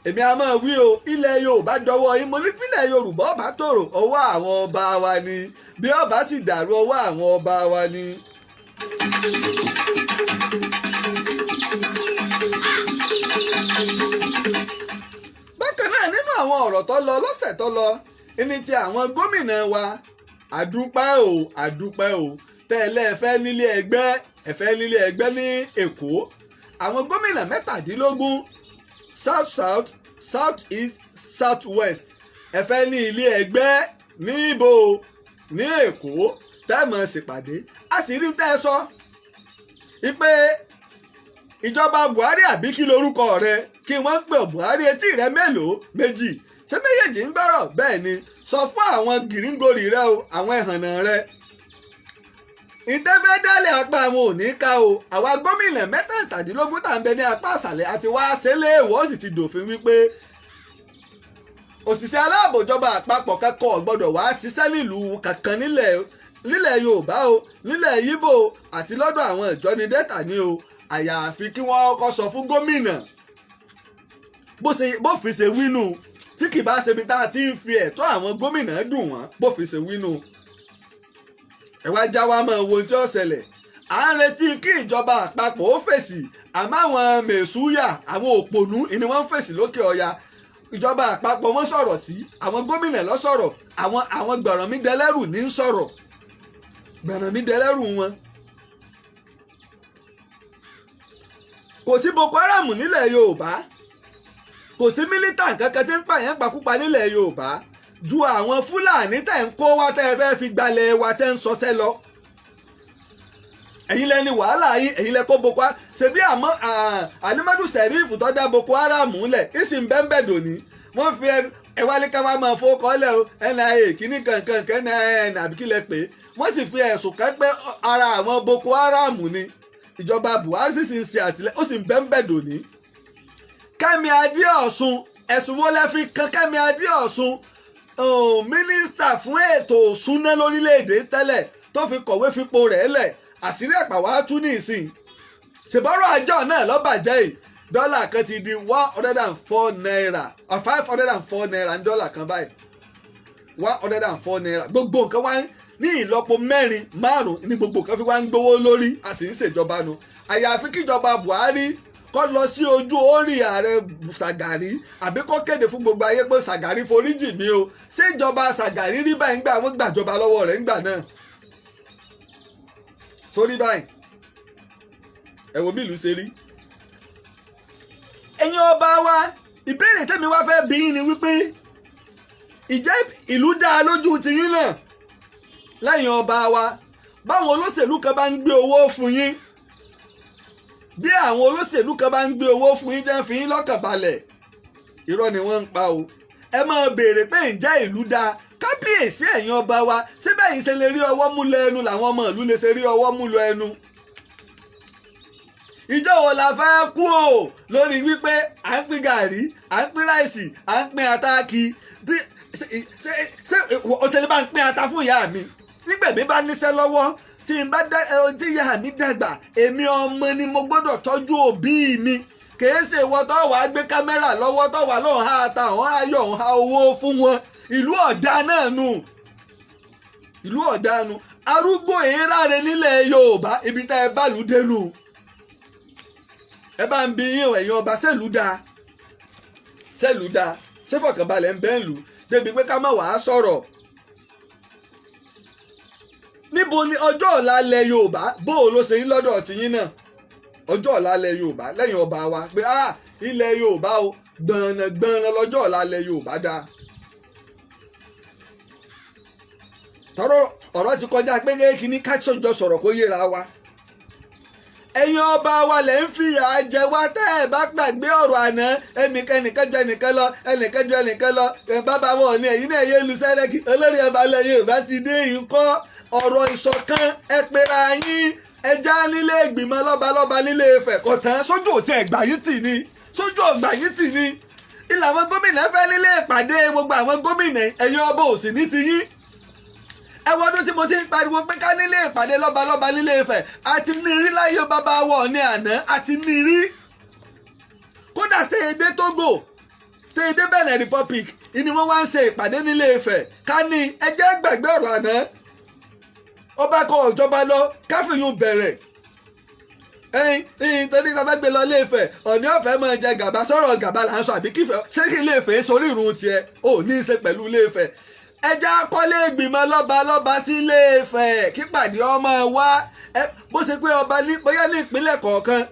èmi a máa wí o ilẹ̀ Yorùbá dọwọ́ yín mo ní pílẹ̀ Yorùbá ọba tòrò ọwọ́ àwọn ọba wa ni bí ọba sì dàrú ọwọ́ àwọn ọba wa ni. bákan náà nínú àwọn ọ̀rọ̀ tó lọ lọ́sẹ̀ tó lọ ní ti àwọn gómìnà wa àdúpẹ́ o tẹ́lẹ̀ ẹ̀fẹ́ nílé ẹgbẹ́ ní Èkó àwọn gómìnà 17 south east south west ẹ̀fẹ́ ní ilé ẹgbẹ́ ní ibo ní Èkó tẹ́ẹ̀mọ̀ ṣèpàdé a sì rí tẹ́ ẹ sọ pé ìjọba Buhari àbí kí lorúkọ rẹ kí wọ́n pè Buhari etí rẹ mélòó méjì ṣé méjèèjì ń gbọ́rọ̀ bẹ́ẹ̀ ni sọ fún àwọn gìrìngorì rẹ o àwọn ẹ̀hànnà rẹ ìtẹ́fẹ́ dálẹ̀ apá àwọn òní ká o àwa gómìnà 17 tá à ń bẹ ní apá àṣàlẹ̀ àti wá ṣẹlẹ̀ èèwọ̀ sì ti dòfin wípé òṣìṣẹ́ aláàbò ìjọba àpapọ̀ kẹ́kọ̀ọ́ gbọ́dọ̀ wá ṣiṣẹ́ nílùú kankan nílẹ̀ Yorùbá o nílẹ̀ Yíbò àti lọ́dọ̀ àwọn ìjọni dẹ́tà ni o àyàfi kí wọ́n kọ́ sọ fún gómìnà bófin ṣe wínú tí kì bá ṣebi tá a ti ń fi ẹ̀tọ́ àwọn gómìnà dùn wọ́n bófin ṣe wínú. ẹ wá já wa mọ ohun tí ó ṣẹlẹ̀ à ń retí kí ìjọba àpapọ̀ ó fèsì àmọ́ àwọn mẹ̀súyà àwọn òpònú ni wọ́n ń fèsì lókè ọya ìjọba àpapọ̀ wọ́n sọ̀rọ̀ sí àwọn gómìnà ló sọ̀rọ̀ àwọn gbọ̀rànmídẹ́lẹ́rù ní ń sọ̀rọ̀ gbọ̀rànmídẹ́lẹ́rù wọn. kò sí Boko Haram nílẹ̀ Yorùbá kò sí mílítà kankan tí ń pààyàn pakúpa nílẹ̀ Yorùbá ju àwọn Fúlàní tẹ̀ ń kó wá tẹ́ ẹ fẹ́ fi gbalẹ̀ wa tẹ́ ń sọsẹ́ lọ. ẹ̀yin lẹni wàhálà yín ẹ̀yin lẹ kó Boko Haram ṣebí àmọ́ Alimadu Sheriff tó dá Boko Haram lẹ̀ ìsìn bẹ́ẹ̀ dòní wọ́n fi ẹwálé ká wá máa fowókọ́ lẹ̀ o NIA kíní kankan NIN àbí kí lẹ pé wọ́n sì fi ẹ̀sùn kan pé ara àwọn Boko Haram ni ìjọba Buhari sì ń ṣe àtìlẹ́yìn ó sì ń bẹ́ẹ̀ dòní. Kẹ́mi Adéọ̀sùn ẹ̀sùn wo lẹ fi kan Kẹ́mi Adéọ̀sùn mínísítà fún ètò òṣùná lórílẹ̀‐èdè tẹ́lẹ̀ tó fi kọ̀wé fipò rẹ̀ lẹ̀ àṣírí ẹ̀pà wá tú ní ìsìn ṣèbọ́rọ̀ àjọ náà lọ́bàjẹ́ yìí dọ́là kan ti di 104 naira 504 naira ní dọ́là kan báyìí 104 naira gbogbo nǹkan wá ní ìlọ́po 4-5 ní gbogbo nǹkan fi wá ń gbówó lórí a sì ń ṣèjọba nu àyàfi kíjọba Buhari kọ́ lọ sí ojú orí ààrẹ Ṣàgàrí àbí kọ́ kéde fún gbogbo ayé pé Ṣàgàrí foríjì mi o ṣé ìjọba Ṣàgàrí rí báyìí ńgbà wọ́n gbàjọba lọ́wọ́ rẹ̀ ńgbà náà sórí báyìí ẹ wo bí ìlú ṣe rí. ẹ̀yin ọba wa ìbéèrè tẹ́mi wá fẹ́ bí ni wípé ìjẹ́ ìlú dáa lójú tiyín náà lẹ́yìn ọba wa báwọn olóṣèlú kan bá ń gbé owó fún yín bí àwọn olóṣèlú kan bá ń gbé owó fún yín jẹ́ fi yín lọ́kàn balẹ̀ irọ́ ni wọ́n ń pa o ẹ máa béèrè pé ǹjẹ́ ìlú dáa kábíyèsí ẹ̀yin ọba wa síbẹ̀ yìí ṣe lè rí ọwọ́ mú lọ ẹnu làwọn ọmọ ìlú lè ṣe rí ọwọ́ mú lọ ẹnu. ìjọ wo la fẹ́ kú o lórí wípé à ń pín gàrí à ń pín ráìsì à ń pín atáàkì ṣé òṣèlú bá ń pín ata fún ìyá mi nígbà mi bá níṣẹ́ lọ́wọ́ tí ìyá mi dàgbà èmi ọmọ ni mo gbọ́dọ̀ tọ́jú òbí mi kìí ṣe ìwọ tó wà á gbé kámẹ́rà lọ́wọ́ tó wà lóun ha ata ọ̀hún ayọ̀ ọ̀hún ha owó fún wọn ìlú ọ̀dà náà nù ìlú ọ̀dà nù arúgbó ìráre nílẹ̀ Yorùbá ibi tá ẹ bá lù dénú ẹ bá ń bi yín ẹ̀yin ọba ṣèlú dáa ṣé fọkànbalẹ̀ ń bẹ́ẹ̀ lù débi pé ká má wàá sọ̀rọ̀. níbo ni ọjọ́ ọ̀la ilẹ̀ Yorùbá bó o ló ṣe ń lọ́dọ̀ tiyín náà ọjọ́ ọ̀la ilẹ̀ Yorùbá lẹ́yìn ọba wa pé ilẹ̀ Yorùbá o gbọ̀nàgbọ̀nà lọ́jọ́ ọ̀la ilẹ̀ Yorùbá dáa. tọrọ ọ̀rọ̀ ti kọjá pé kíní káṣọjọ sọ̀rọ̀ kó yéra wa. ẹ̀yin ọba wa lẹ̀ ń fìyà jẹ wá tẹ́ ẹ̀ bá gbàgbé ọ̀rọ̀ àná ẹnìkan jọ ẹnìkan lọ ẹnìkan jọ ẹnìkan lọ bàbá wọn ní ẹ̀yin náà yé lu sẹ́rẹ́kì olórí ọba ilẹ̀ Yorùbá ti dé yìí kọ́ ọ̀rọ̀ ìṣọ̀kan ẹ pera yín ẹja nílé ìgbìmọ̀ lọ́balọ́ba nílé Ifẹ̀ kọ̀tán sójú òtí ẹ̀gbà yìí tì ní sójú ọ̀gbà yìí tì ní ilẹ̀ àwọn gómìnà fẹ́ nílé ìpàdé gbogbo àwọn gómìnà ẹ̀yin ọba òsì ní ti yín ẹ wo ọdún tí mo ti ń pariwo pé ká nílé ìpàdé lọ́balọ́ba nílé Ifẹ̀ àti ní rí láyé bàbá wọ̀ ní àná àti ní rí kódà tẹ èdè Tógò tẹ́ẹ̀dẹ́ Benin Republic ni wọ́n wá ń ṣe ìpàdé nílé Ifẹ̀ ká ní ẹjẹ́ gbàgbé ọ̀rọ̀ àná ọba kọ ìjọba lọ káfíyún bẹ̀rẹ̀ torí ká bá gbé lọ ilé Ifẹ̀ Ọọ̀ni ọ̀fẹ́ máa jẹ gàba sọ̀rọ̀ gàba là ń sọ àbí kífẹ́ ṣé kí ilé Ifẹ̀ sórí ìrun tiẹ̀ ò ní í ṣe pẹ̀lú ilé Ifẹ̀ ẹjẹ́ akọ́lé ìgbìmọ̀ lọ́ba sí ilé Ifẹ̀ kípàdé ọmọ wa bó ṣe pé ọba bóyá ní ìpínlẹ̀ kọ̀ọ̀kan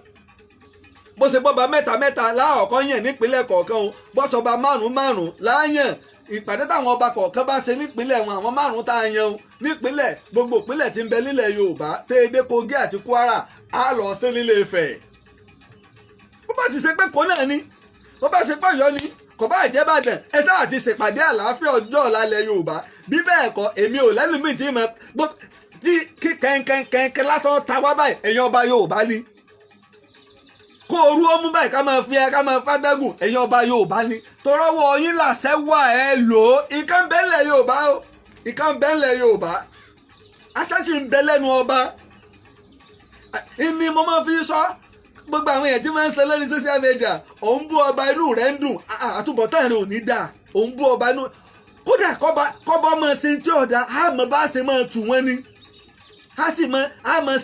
bó ṣe bọ́ba mẹ́ta láọ̀kọ́ yàn nípínlẹ̀ kọ̀ọ̀kan o bọ́sọba márùn láàyàn ìpàdé táwọn ọba kọ̀ọ̀kan bá ṣe nípínlẹ̀ wọn àwọn márùn tá a yan o nípínlẹ̀ gbogbo ìpínlẹ̀ tí ń bẹ nílẹ̀ Yorùbá tẹ́ẹ̀dẹ́ Kogi àti Kwara á lọ sí nílé Ifẹ̀ bó bá sì ṣe pé kó náà ni bó bá ṣe pé Ọ̀yọ́ ni kò bá jẹ́ Ìbàdàn ẹ sáà ti ṣèpàdé àlàáfíà ọjọ́ ọ̀la ilẹ̀ Yorùbá bí bẹ́ẹ̀ kọ́ èmi ò lẹ́nu mi tí mo tí kí kẹ́ńkẹ́ńkẹ́ lásán ta wá báyìí ẹ̀yin ọba Yorùbá ni kó orú ó mú báyìí ká máa fàdágùn ẹ̀yin ọba Yorùbá ni torọ́wọ́ yín làṣẹ wà ẹ lò ó ìkan bẹ́ẹ̀lẹ̀ Yorùbá o ìkan bẹ́ẹ̀lẹ̀ Yorùbá asẹ́sì ń bẹ lẹ́nu ọba ìní mo máa fi sọ gbogbo àwọn èèyàn tí wọ́n ń ṣe lórí social media òun bú ọba inú rẹ̀ ń dùn àtúbọ̀tán rẹ̀ ò ní dáa òun bú ọba inú kódà kọ́bọ̀ máa ṣe tí ọ̀dà àmọ́ bá ṣe máa tù wọ́n ni a sì mọ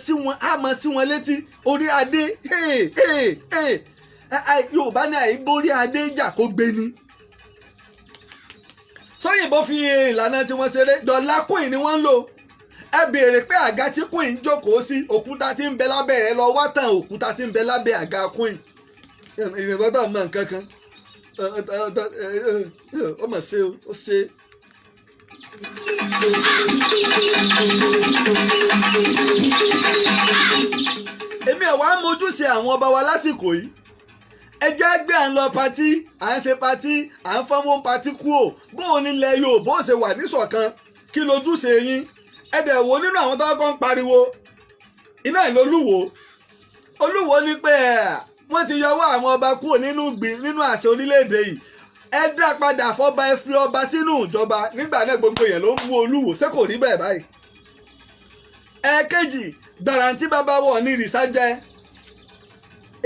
sí wọn létí orí adé Yorùbá ní àìborí adé jà kó gbé ni sóyìnbó fi ìlànà tí wọ́n ṣeré dọ̀là queen ni wọ́n ń lò ẹ béèrè pé àga tí queen jókòó sí òkúta tí ń bẹ lábẹ́ rẹ̀ lọ wá tàn òkúta tí ń bẹ lábẹ́ àga queen ìrìnbọ́tọ̀ mọ nǹkan kan ó mọ̀ ṣe ó ṣe. èmi ẹ̀ wá ń mojú sí àwọn ọba wa lásìkò yìí ẹ jẹ́ gbé à ń lọ patí à ń ṣe patí à ń fọ́nwó patí kúrò bóun nílẹ̀ Yorùbá ó ṣe wà níṣọ̀kan kí lójúṣe yín ẹ dẹ̀ wò nínú àwọn tó kọ́ ń pariwo iná ìlólúwo Olúwo ní pé wọ́n ti yọwọ́ àwọn ọba kúrò nínú àṣẹ orílẹ̀-èdè yìí ẹ dá padà fọba ẹ fi ọba sínú ìjọba nígbà náà gbogbo èèyàn ló ń mú Olúwo ṣé kò rí bẹ́ẹ̀ báyìí. ẹ̀ẹ̀kejì Gbàràntí bàbá wọ̀ ní ìrìsà jẹ́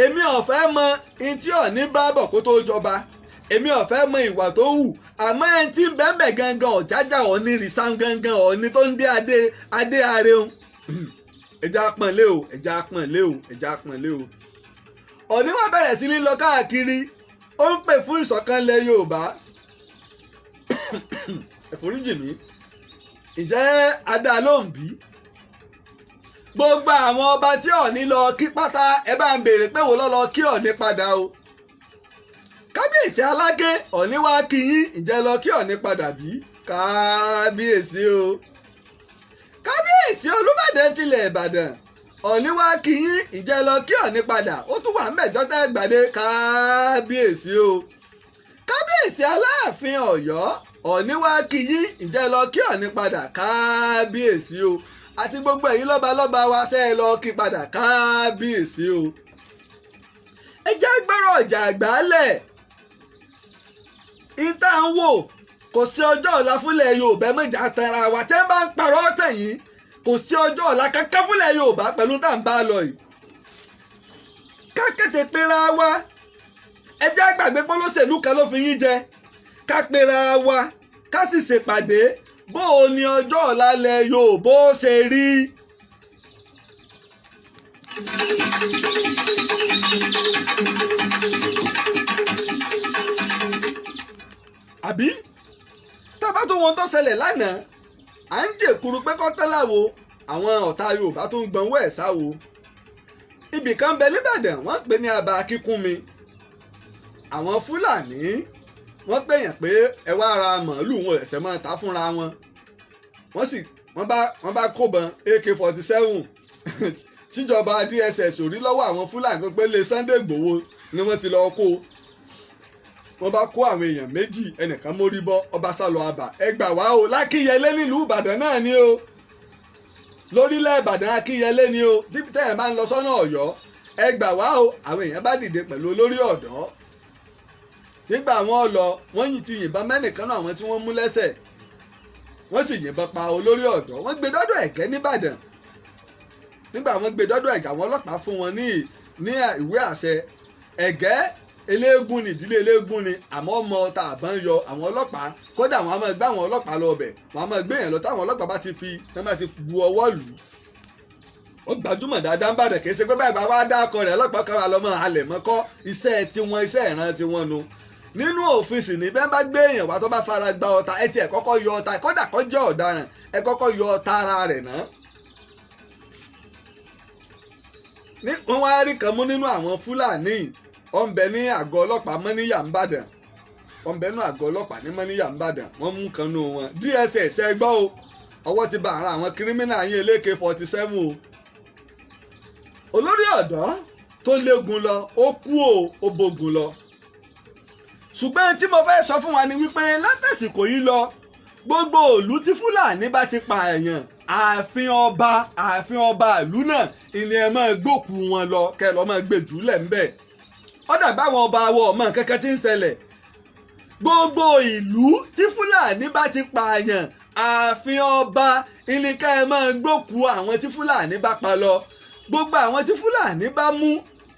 èmi ò fẹ́ mọ ihun tí Ọọ̀ni bá bọ̀ kó tó jọba èmi ò fẹ́ mọ ìwà tó hù àmọ́ ẹni tí ń bẹ́ẹ̀ gangan ọ̀jájà Ọọ̀ni ìrìsà gangan Ọọ̀ni tó ń dé adé areun ẹja pọ̀nlé o ẹja pọ̀nlé o ẹja pọ̀nlé o Ọọ̀ni wá bẹ̀rẹ̀ sí ní lọ káàkiri ó ń pè fún ìṣọ̀kan ilẹ̀ Yorùbá ẹ̀fọ́ríjì mi ǹjẹ́ adá ló ń bí gbogbo àwọn ọba tí Ọọ̀ni lọ kí pátá ẹ bá ń béèrè pé wò lọ kí Ọọ̀ni padà o kábíyèsí Aláké Ọọ̀ni wá kí yín ǹjẹ́ lọ kí Ọọ̀ni padà bí kábíyèsí o kábíyèsí Olúbàdàn tilẹ̀ Ìbàdàn Ọọ̀ni wá kí yín ǹjẹ́ lọ kí Ọọ̀ni padà ó tún wà mẹ́jọ tẹ́ gbàdé kábíyèsí o kábíyèsí Aláàfin Ọ̀yọ́ Ọọ̀ni wá kí yín ǹjẹ́ lọ kí Ọọ̀ni padà kábíyèsí o àti gbogbo ẹ̀yin lọ́ba wa ṣe é lọ kí padà kábíyèsí o ẹ jẹ́ gbọ́rọ̀ ọjà àgbálẹ̀ ìta ń wò kò sí ọjọ́ ọ̀la fúnlẹ̀ Yorùbá méjà tara wa tẹ́ bá ń parọ́ tẹ̀yìn kò sí ọjọ́ ọ̀la kankan fúnlẹ̀ Yorùbá pẹ̀lú tá à ń bá lọ yìí ká kété pera wa ẹ jẹ́ àgbàgbé pólóṣèlú kan ló fi yín jẹ ká pera wa ká sì ṣèpàdé bó o ní ọjọ́ ọ̀la lẹ̀ Yorùbá ó ṣe rí. àbí tá a bá tó wọn tó ṣẹlẹ̀ lánàá à ń jèkuru pé kọ́tẹ́láwo àwọn ọ̀tá Yorùbá tó ń gbọ̀nwó ẹ̀ sáwo ibì kan bẹ nìbàdàn wọ́n pè ní Aba Akínkúnmi àwọn Fúlàní wọ́n pèyàn pé ẹ wá ra màálù wọn ẹ̀sẹ̀ máa ta fúnra wọn wọ́n bá kóbọn AK-47 tíjọba DSS ò rí lọ́wọ́ àwọn Fúlàní tó pé lé Sunday Ìgbòho ni wọ́n ti lọ́ọ́ kó wọ́n bá kó àwọn èèyàn méjì ẹnìkan mórí bọ́ ọba sálọ àbà ẹgbà wá o l'Ákínyẹlé nílùú Ìbàdàn náà ni o lórílẹ̀ Ìbàdàn Akínyẹlé ni o dípì tẹ́yìn bá ń lọ sọ́nà Ọ̀yọ́ ẹgbà wá o àwọn èèyàn bá dìde pẹ̀lú olórí ọ̀dọ́ nígbà wọn lọ wọ́n yìí ti yìnbọn mẹ́nìkan náà àwọn tí wọ́n mú lẹ́sẹ̀ wọ́n sì yìnbọn pa olórí ọ̀dọ́ wọ́n gbé dọ́dọ̀ Ẹ̀gẹ́ nìbàdàn nígbà wọ́n gbé dọ́dọ̀ Ẹ̀gẹ́ àwọn ọlọ́pàá fún wọn ní ìwé àṣẹ Ẹ̀gẹ́ eléégún ni ìdílé eléégún ni àmọ́ ọmọ ọta àbọ̀n yọ àwọn ọlọ́pàá kódà wọn a máa gbá àwọn ọlọ́pàá lọ ọbẹ̀ wọn a máa gbé yẹn lọ táwọn ọlọ́pàá bá ti bu ọwọ́ lù ú. ó gbajúmọ̀ dáadáa ń bàdàn kì í ṣe pé báyìí bá wá dá akọ rẹ̀ ọlọ́pàá kan wà lọ́mọ halẹ̀ mọ́kọ́ iṣẹ́ tiwọn iṣẹ́ ìran tiwọn nu. nínú òfin sì ní bẹ́ẹ̀ bá gbé èèyàn wá tó bá fara gba ọta ẹ tiẹ̀ kọ́kọ́ yọ ọta kódà kó jẹ́ ọ̀daràn ẹ kọ́kọ́ yọ ọta ara rẹ̀ náà. wọ́n wá rí kan mú nínú àwọn Fúlàní ọ̀nbẹ ní àgọ́ ọlọ́pàá Mọ́níyà ń bàdàn ọ̀nbẹ nínú àgọ́ ọlọ́pàá ní Mọ́níyà ń bàdàn wọ́n mú kan nù wọn DSS ẹ gbọ́ o ọwọ́ ti bá ara àwọn kírímínà yín AK-47 o. olórí ọ̀dọ́ tó légun lọ ó kú ó bógun lọ. ṣùgbọ́n tí mo fẹ́ sọ fún wa ni wípé látàsìkò yìí lọ gbogbo ìlú tí Fúlàní bá ti pààyàn ààfin ọba ìlú náà ìní ẹ máa gbókù wọn lọ kẹ lọ máa gbèjú lẹ̀ ń bẹ̀. ó dàgbà àwọn ọba awọ ọmọ kẹkẹ tí ń ṣẹlẹ̀ gbogbo ìlú tí Fúlàní bá ti pààyàn ààfin ọba ìní ká ẹ máa gbókù àwọn tí Fúlàní bá pa lọ gbogbo àwọn tí Fúlàní bá mú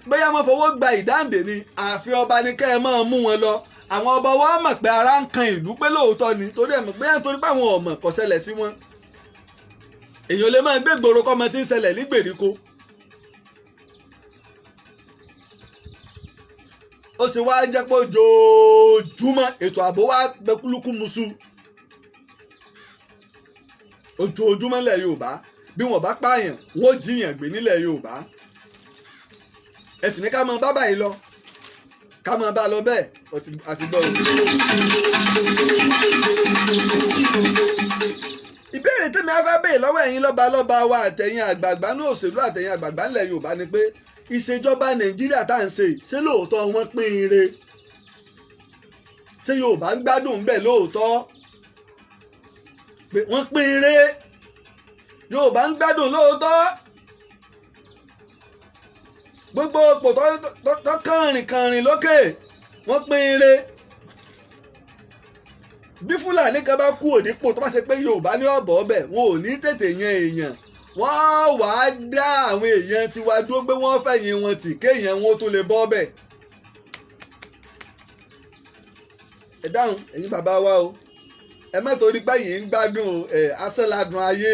bóyá wọn fọwọ́ gba ìdáǹdè ni ààfin ọba ní ká ẹ máa mú wọn lọ àwọn ọba wa mọ̀ pé ara ń kan ìlú pé lóòótọ́ ni torí ẹ̀ mọ̀ pé nítorí pé àwọn ọmọ kò ṣẹlẹ̀ sí wọn èèyàn lè máa gbé gbòòrò kọ́mọ tí ń ṣẹlẹ̀ ní gbèríko. ó sì wá jẹ́ pé ojoojúmọ́ ètò ààbò wa gbẹkúlùkù musu ojoojúmọ́ nílẹ̀ Yorùbá bí wọ́n bá pààyàn wọ́n jiyàn gbé nílẹ̀ Yorùbá ẹ̀sìn ní ká mọ bábà yìí lọ ká mọ bá lọ bẹ́ẹ̀ àti gbọ́ òun. ìbéèrè tí mi á fẹ́ béèrè lọ́wọ́ ẹ̀yin lọ́ba wa àtẹ̀yin àgbààgbà ní òṣèlú àtẹ̀yin àgbààgbà ńlẹ̀ Yorùbá ni pé ìṣèjọba Nàìjíríà tá à ń ṣe ṣé lóòótọ́ wọ́n pín in re ṣé Yorùbá ń gbádùn bẹ́ẹ̀ lóòótọ́ pé wọ́n pín in re Yorùbá ń gbádùn lóòótọ́ gbogbo òpò tó kànrìn lókè wọ́n pín in re bí Fúlàní kan bá kú òdìpò tó bá ṣe pé Yorùbá ní ọ̀bọ̀ ọbẹ̀ wọn ò ní tètè yan èèyàn wọ́n wàá dá àwọn èèyàn tiwa dúró pé wọ́n fẹ̀yìn wọn tì kéèyàn wọn tó lè bọ́ ọbẹ̀. ẹ dáhùn ẹ̀yin bàbá wa o ẹ má torí pé yìí ń gbádùn asán ládùn ayé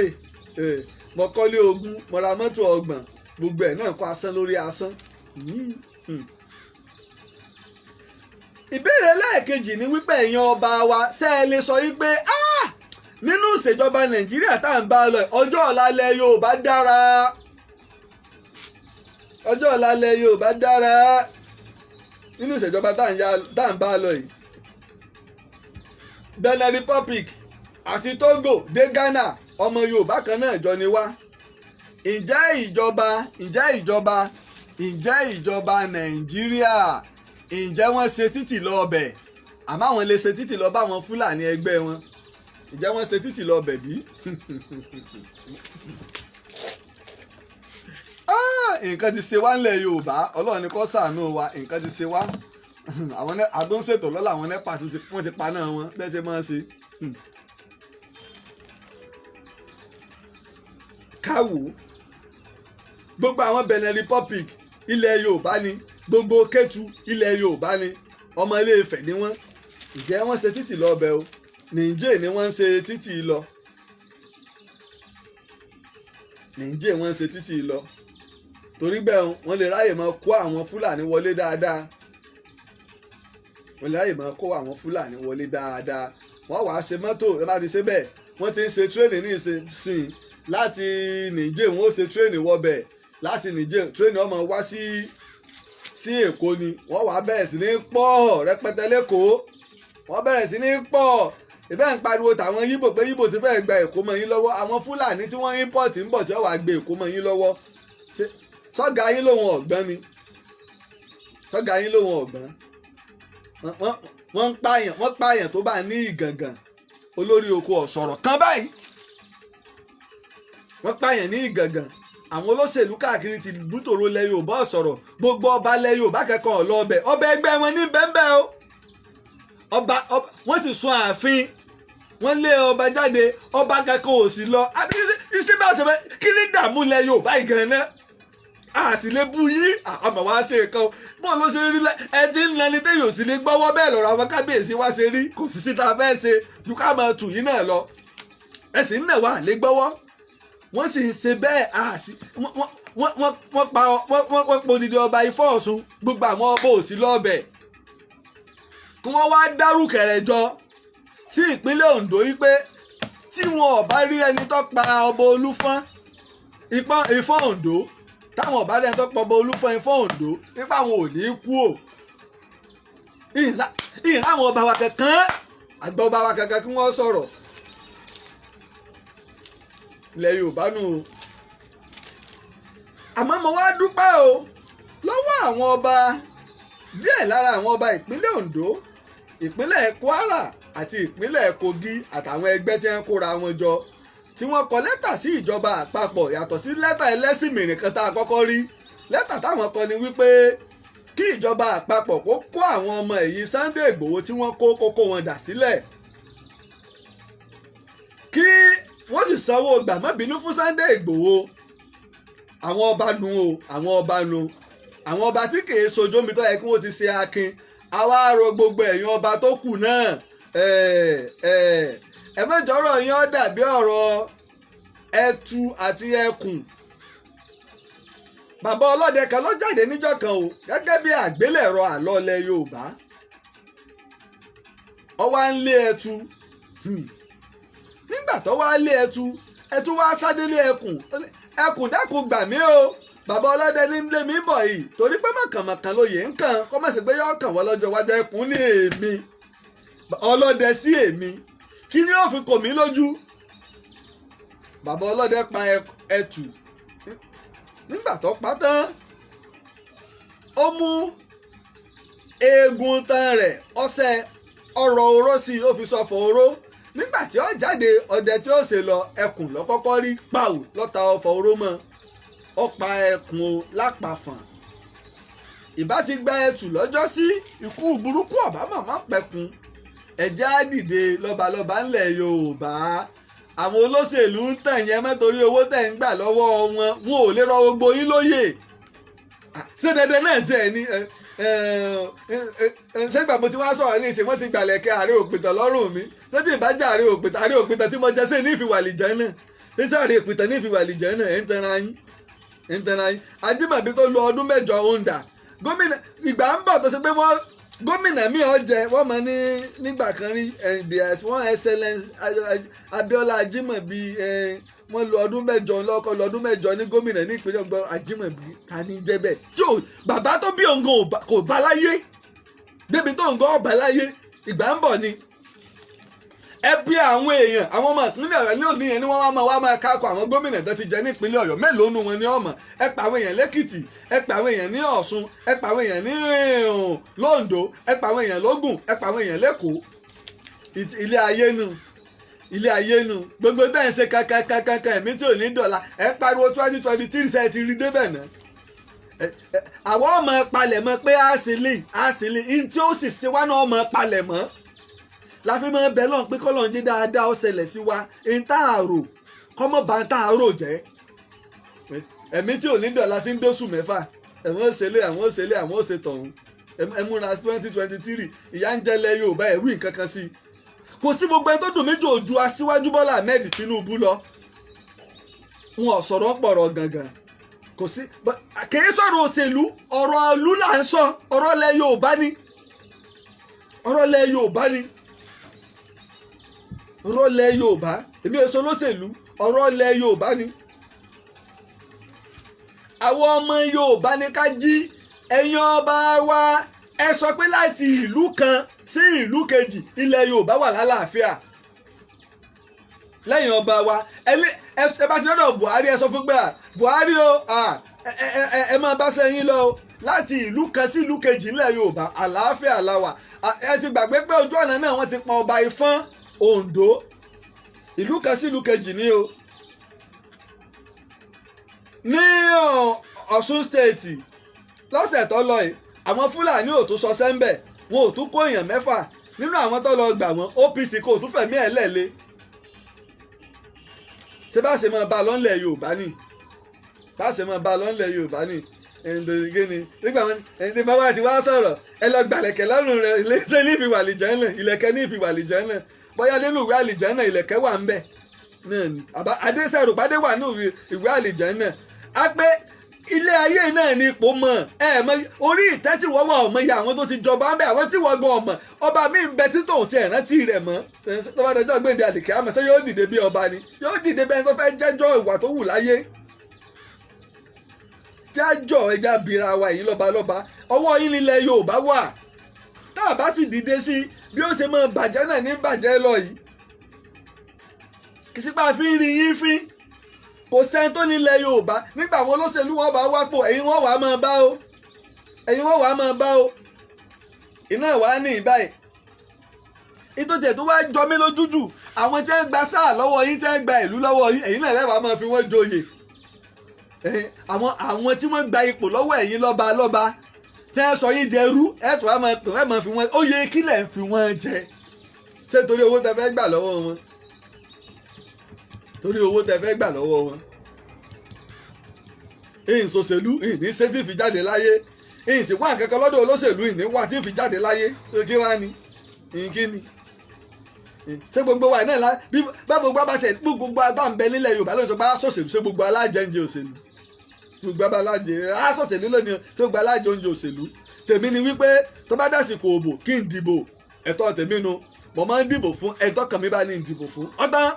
mo kọ́lé ogún mo ra mọ́tò ọgbọ̀n gbogbo ẹ̀ náà kọ́ asán lórí asán. ìbéèrè lẹ́ẹ̀kejì ni wípé ẹ̀yin ọba wa ṣé ẹ lè sọ wípé nínú ìṣèjọba Nàìjíríà tá à ń bá lọ ọjọ́ ọ̀la ilẹ̀ Yorùbá dára ọjọ́ ọ̀la ilẹ̀ Yorùbá dára nínú ìṣèjọba tá à ń bá lọ yìí Benin Republic àti Togo dé Ghana ọmọ Yorùbá kan náà jọ ni wá ǹjẹ́ ìjọba Nàìjíríà ǹjẹ́ wọ́n ṣe títì lọ ọbẹ̀ àmọ́ àwọn lè ṣe títì lọ bá àwọn Fúlàní ẹgbẹ́ wọn ǹjẹ́ wọ́n ṣe títì lọ ọbẹ̀ bí? nǹkan ti ṣe wá ńlẹ̀ Yorùbá Ọlọ́run ni kó ṣàánú wa nǹkan ti ṣe wá àwọn àdóńṣètò lọ́la àwọn NEPA wọ́n ti paná wọn bẹ́ẹ̀ ṣe máa ń ṣe. káwò gbogbo àwọn Benin Republic ilẹ̀ Yorùbá ni gbogbo Kétu ilẹ̀ Yorùbá ni ọmọ Ilé Ifẹ̀ ni wọ́n ǹjẹ́ wọ́n ṣe títì lọ ọbẹ̀ o Nìjẹ́ ni wọ́n ń ṣe títì lọ Nìjẹ́ wọ́n ń ṣe títì lọ torí bẹ́ẹ̀ wọ́n lè ráyè máa kó àwọn Fúlàní wọlé dáadáa wọ́n lè ráyè máa kó àwọn Fúlàní wọlé dáadáa wọ́n wàá ṣe mọ́tò ẹ bá ti ṣe bẹ́ẹ̀ wọ́n ti ń ṣe tírẹ́nì ní ìsìn láti Nìjẹ́ wọ́n ó ṣe tírẹ́nì wọbẹ̀ láti Nìjẹ́ tírẹ́nì ọmọ wá sí Èkó ni wọ́n wàá bẹ̀rẹ̀ sí ní pọ̀ rẹpẹtẹ lẹ́kọ̀ọ́ wọ́n bẹ̀rẹ̀ sí ní pọ̀ ìbẹ́ ń pariwo tàwọn Yíbò pé Yíbò ti fẹ́ẹ́ gba Èkó mọ́ yín lọ́wọ́ àwọn Fúlàní tí wọ́n import ń bọ̀ tí wọ́n wàá gbé Èkó mọ́ yín lọ́wọ́ sọ́gà yín lòun ọ̀gbọ́n ni sọ́gà yín lòun ọ̀gbọ́n wọ́n pààyàn tó bá ní Ìgàngàn olórí oko ọ̀sọ̀rọ̀ kan báyìí wọ́n pààyàn ní Ìgàngàn àwọn olóṣèlú káàkiri ti bútòrò lẹ Yorùbá ọ̀sọ̀rọ̀ gbogbo ọba lẹ Yorùbá kẹ́kọ̀ọ́ ọ̀lọ́ọ̀bẹ̀ ọba ẹgbẹ́ wọn ní bẹ́ẹ̀ o ọba wọ́n sì sún ààfin wọ́n lé ọba jáde ọba kẹ́kọ̀ọ́ ò sí lọ àbí iṣẹ́ bá ṣe fẹ́ kí ní dààmú lẹ Yorùbá ìgànnà a sì lè bú yín àmọ́ wá ṣe nǹkan bọ́ọ̀ ló ṣe rí ẹ ti ń lẹni téèyàn sì lè gbọ́wọ́ bẹ́ẹ̀ lọ́rọ̀ àwọn kábíyèsí wá ṣe rí kò sì síta fẹ́ ṣe ju ká máa tù yín náà lọ ẹ sì ń nà wá lè gbọ́wọ́ wọ́n sì ń ṣe bẹ́ẹ̀ wọ́n podidi ọba Ifọ̀ Ọ̀ṣun gbogbo àwọn ọba òsì lọ́ọ̀bẹ̀ kí wọ́n wá dárúkẹ̀rẹ̀ jọ sí ìpínlẹ̀ Ondo yìí pé tí wọn ò bá rí ẹni tó pa ọba Olúfọ́n Ifọ̀ Ondo táwọn ò bá rí ẹni tó pa ọba Olúfọ́n Ifọ̀ Ondo nípa àwọn ò ní kú o ìhìn àwọn ọba wa kankan àgbà ọba wa kankan kí wọ́n sọ̀rọ̀ ilẹ̀ Yorùbá nù o àmọ́ mo wá dúpẹ́ o lọ́wọ́ àwọn ọba díẹ̀ lára àwọn ọba ìpínlẹ̀ Ondo ìpínlẹ̀ Kwara àti ìpínlẹ̀ Kogi àtàwọn ẹgbẹ́ tí wọ́n kóra wọn jọ tí wọ́n kọ lẹ́tà sí ìjọba àpapọ̀ yàtọ̀ sí lẹ́tà ẹlẹ́sìn mìíràn kan tá a kọ́kọ́ rí lẹ́tà táwọn kọ ni wípé kí ìjọba àpapọ̀ kó kó àwọn ọmọ ẹ̀yìn Sunday Ìgbòho tí wọ́n kó wọn dà sílẹ̀ kí wọ́n sì sanwó gbàmọ́bínú fún Sunday Ìgbòho àwọn ọba nu o àwọn ọba nu àwọn ọba tí kì í sojú omi tó yẹ kí wọ́n ti ṣe akin àwa rọ gbogbo ẹ̀yin ọba tó kù náà ẹ mẹ́jọ́rọ̀ yín ó dàbí ọ̀rọ̀ ẹtu àti ẹkùn bàbá ọlọ́dẹ kan ló jáde níjọ́ kan o gẹ́gẹ́ bí àgbélẹ̀rọ àlọ́ ilẹ̀ Yorùbá ó wá ń lé ẹtu nígbà tó wá lé ẹtu wá sádélé ẹkùn dákun gbà mí o bàbá ọlọ́dẹ ní lé mi bọ̀ yìí torí pé mọ̀kànmọ̀kàn lóye ń kàn kọ́ mọ̀ sí pé yóò kàn wọ́n lọ́jọ́ wájú ẹkùn ní èmi ọlọ́dẹ sí èmi kí ni ó fi kò mí lójú bàbá ọlọ́dẹ pa ẹtù nígbà tó pa tán ó mú eegun tan rẹ̀ ọṣẹ ọrọ̀ oró sí i ó fi sọfọ̀ oró nígbà tí ó jáde ọdẹ tí ó ṣe lọ ẹkùn lọ́kọ́kọ́ rí pàù lọ́ta ọfọ̀ oró mọ́ ó pa ẹkùn o lápàfàn ìbá ti gba ẹtù lọ́jọ́ sí ikú burúkú ọ̀bá màmá pẹ̀kun ẹ̀jẹ̀ á dìde lọ́balọ́ba ńlẹ̀ Yorùbá àwọn olóṣèlú ń tàn yẹn mẹ́torí owó tẹ̀ ń gbà lọ́wọ́ wọn ò lè rọ gbogbo yín lóyè ṣé dandan náà tiẹ̀ ní ṣégbà mo ti wá sọ̀rọ̀ ní ìsìn wọ́n ti gbàlẹ̀kẹ́ àárẹ̀ òpìtàn lọ́rùn mi ṣé tí ìbájà àárẹ̀ òpìtàn tí mo jẹ́ sí ní ìfìwàlìjẹ́ náà ṣé tí àárẹ̀ òpìtàn ní ìfìwàlìjẹ́ náà ẹ̀ ń tẹ̀ra yín Ajímọ̀bí tó lo ọdún mẹ́jọ Honda gómìnà ìgbà ń bọ̀ tó ṣe pé wọ́n gómìnà mi ò jẹ wọ́n mọ̀ nígbà kan rí one excellence Abíọ́lá Ajímọ̀bí wọ́n lo ọdún mẹ́jọ lọ́kọ́ lo ọdún mẹ́jọ ní gómìnà ní ìpínlẹ̀ Ògùn Ajímọ̀bí ta ní jẹ́ bẹ́ẹ̀ tí ò bàbá tó bí òǹgàn kò bá láyé débi tó òǹgàn ọ̀bá láyé ìgbà ń bọ̀ ni ẹ bí àwọn èèyàn àwọn ọmọ ìpínlẹ̀ Ọ̀yọ́ ní òní yẹn ni wọ́n wá máa kákọ àwọn gómìnà tó ti jẹ ní ìpínlẹ̀ Ọ̀yọ́ mélòó nu wọn ni ọmọ ẹ pa àwọn èèyàn lẹ́kìtì ẹ pa àwọn èèyàn ní Ọ̀ṣun ẹ pa àwọn èèyàn ní Lóǹdó ẹ pa àwọn èèyàn lógùn ẹ pa àwọn èèyàn lẹ́kọ̀ọ́ ilé ayé nu gbogbo dẹ́n ṣe kankan ẹ̀mí tí ò ní dọ̀la ẹ pariwo 2023 ṣe ti rí débẹ̀ náà àwọn ọmọ palẹ̀mọ́ pé á sì lè ní tí ó sì ṣe wá náà ọmọ palẹ̀mọ́ la fi máa bẹ lọ́n pé kọ́lọ́n jẹ́ dáadáa ó ṣẹlẹ̀ sí wa ń tá àrò kọ́mọ̀ bá ń tá àrò jẹ́ ẹ̀mí tí ò ní dọ̀la ti ń dóṣù mẹ́fà ẹ̀wọ̀n òṣèlè àwọn òṣètọ̀hún ẹ̀múra 2023 ìyá ń jẹ́lẹ̀ Yorùbá ẹ̀wí nǹkan kan sí i kò sí gbogbo ẹni tó dùn méjì ojú aṣíwájú Bọ́lá Ahmed Tinubu lọ wọn ò sọ̀rọ̀ pọ̀rọ̀ gangan kò sí kìí sọ̀rọ̀ òṣèlú ọ̀rọ̀ ìlú là ń sọ ọ̀rọ̀ ilẹ̀ Yorùbá ni ọ̀rọ̀ ilẹ̀ Yorùbá èmi èso lóṣèlú ọ̀rọ̀ ilẹ̀ Yorùbá ni àwọn ọmọ Yorùbá ní ká jí ẹ̀yin ọba wa ẹ sọ pé láti ìlú kan sí ìlú kejì ilẹ̀ Yorùbá wà lálàáfíà lẹ́yìn ọba wa ẹ bá ti lọ́dọ̀ Buhari ẹ sọ fún pé Buhari o ẹ máa bá sẹ́yìn lọ láti ìlú kan sí ìlú kejì ilẹ̀ Yorùbá àlàáfíà la wà ẹ ti gbàgbé pé ojú ọ̀nà náà wọ́n ti pa ọba Ifọ̀n Oǹdó ìlú kan sí ìlú kejì ní o ní Ọ̀ṣun stéètì lọ́sẹ̀ tó lọ yìí àwọn Fúlàní ò tún sọ sẹ́ńbẹ̀ wọn ò tún kó èèyàn mẹ́fà nínú àwọn tó lọ gbà wọ́n OPC kò tún fẹ̀mí ẹ̀ lẹ́lẹ́ ṣé bá ṣe máa bá a lọ́nlẹ̀ Yorùbá ni káṣẹ máa bá a lọ́nlẹ̀ Yorùbá ni gíní nígbà wọn ẹni bá wá ti wá sọ̀rọ̀ ẹ lọ gbàlẹ̀kẹ̀ lọ́rùn rẹ̀ ilé ní ìfìwà àlìjẹ́nà ìlẹ̀kẹ̀ ní ìfìwà àlìjẹ́nà bóyá nínú ìwé àlìjẹ́nà ìlẹ̀kẹ̀ wà ń bẹ̀ náà ni adésẹ̀rù pàdé wà ní ìwé àlìjẹ́nà á pé ilé ayé náà ni ipò mọ̀ ẹ mọ orí ìtẹ́ tí wọ́n wà ọmọ ya àwọn tó ti jọba ń bẹ àwọn tí wọ́n gan ọmọ ọba mi ń bẹ títò tí ẹ̀ rántí rẹ̀ mọ́ tó bá dọjọ́ gbèǹde àdìkẹ́ àmọ́ sẹ́ yóò dìde bí ọba ni yóò dìde bẹ́ẹ̀ tó fẹ́ jẹ́jọ́ ìwà tó wù láyé jájọ́ ẹja bìíra wa yìí lọ́balọ́ba ọwọ́ yín nílẹ̀ Yorùbá wà tá a bá sì dìde sí bí ó ṣe máa bàjẹ́ náà ní bàjẹ́ lọ yìí kìsípà fi ń rí yín fín kò sẹ́ni tó nílẹ̀ Yorùbá nígbà àwọn olóṣèlú wọn bá wápò ẹ̀yin wọn wàá máa bá o ẹ̀yin wọn wàá máa bá o iná wàá ní ìbáyìí ìtòtí ẹ̀ tó wá jọ mí lójú jù àwọn tí wọ́n gba sáà lọ́wọ́ yín tí wọ́n gba ìlú lọ́wọ́ yín ẹ̀yin náà lẹ́wàá máa fi wọ́n joyè àwọn tí wọ́n gba ipò lọ́wọ́ ẹ̀yin lọ́ba tí wọ́n sọ yín dẹrú ẹ̀ tó wá máa pè wọ́n máa fi wọ́n ó yẹ kílẹ̀ ń fi wọ́n jẹ ṣé torí owó tẹ fẹ́ gbà lọ́wọ́ wọn torí owó tẹ fẹ́ gbà lọ́wọ́ wọn ìyìn sòṣèlú ìyìn ní ṣé tí fi jáde láyé ìyìn sì wá nǹkankan lọ́dọ̀ olóṣèlú ìyìn ní wá tí fi jáde láyé kí wá ni ìyìn kí ni ṣé gbogbo wa náà bí bá gbogbo bá tẹ gbogbo àtọ́ ń bẹ nílẹ̀ Yorùbá lónìí sọ pé sòṣèlú ṣé gbogbo alájẹǹjẹ òṣèlú tí gbogbo alájẹ sòṣèlú lónìí tí gbogbo alájẹ oúnjẹ òṣèlú tèmi ni wípé tó bá dásìkò òbò kí n dìbò ẹ̀tọ́ tèmi nu mo máa ń dìbò fún ẹ̀tọ́ kan mi bá ní ìdìbò fún ọ̀tán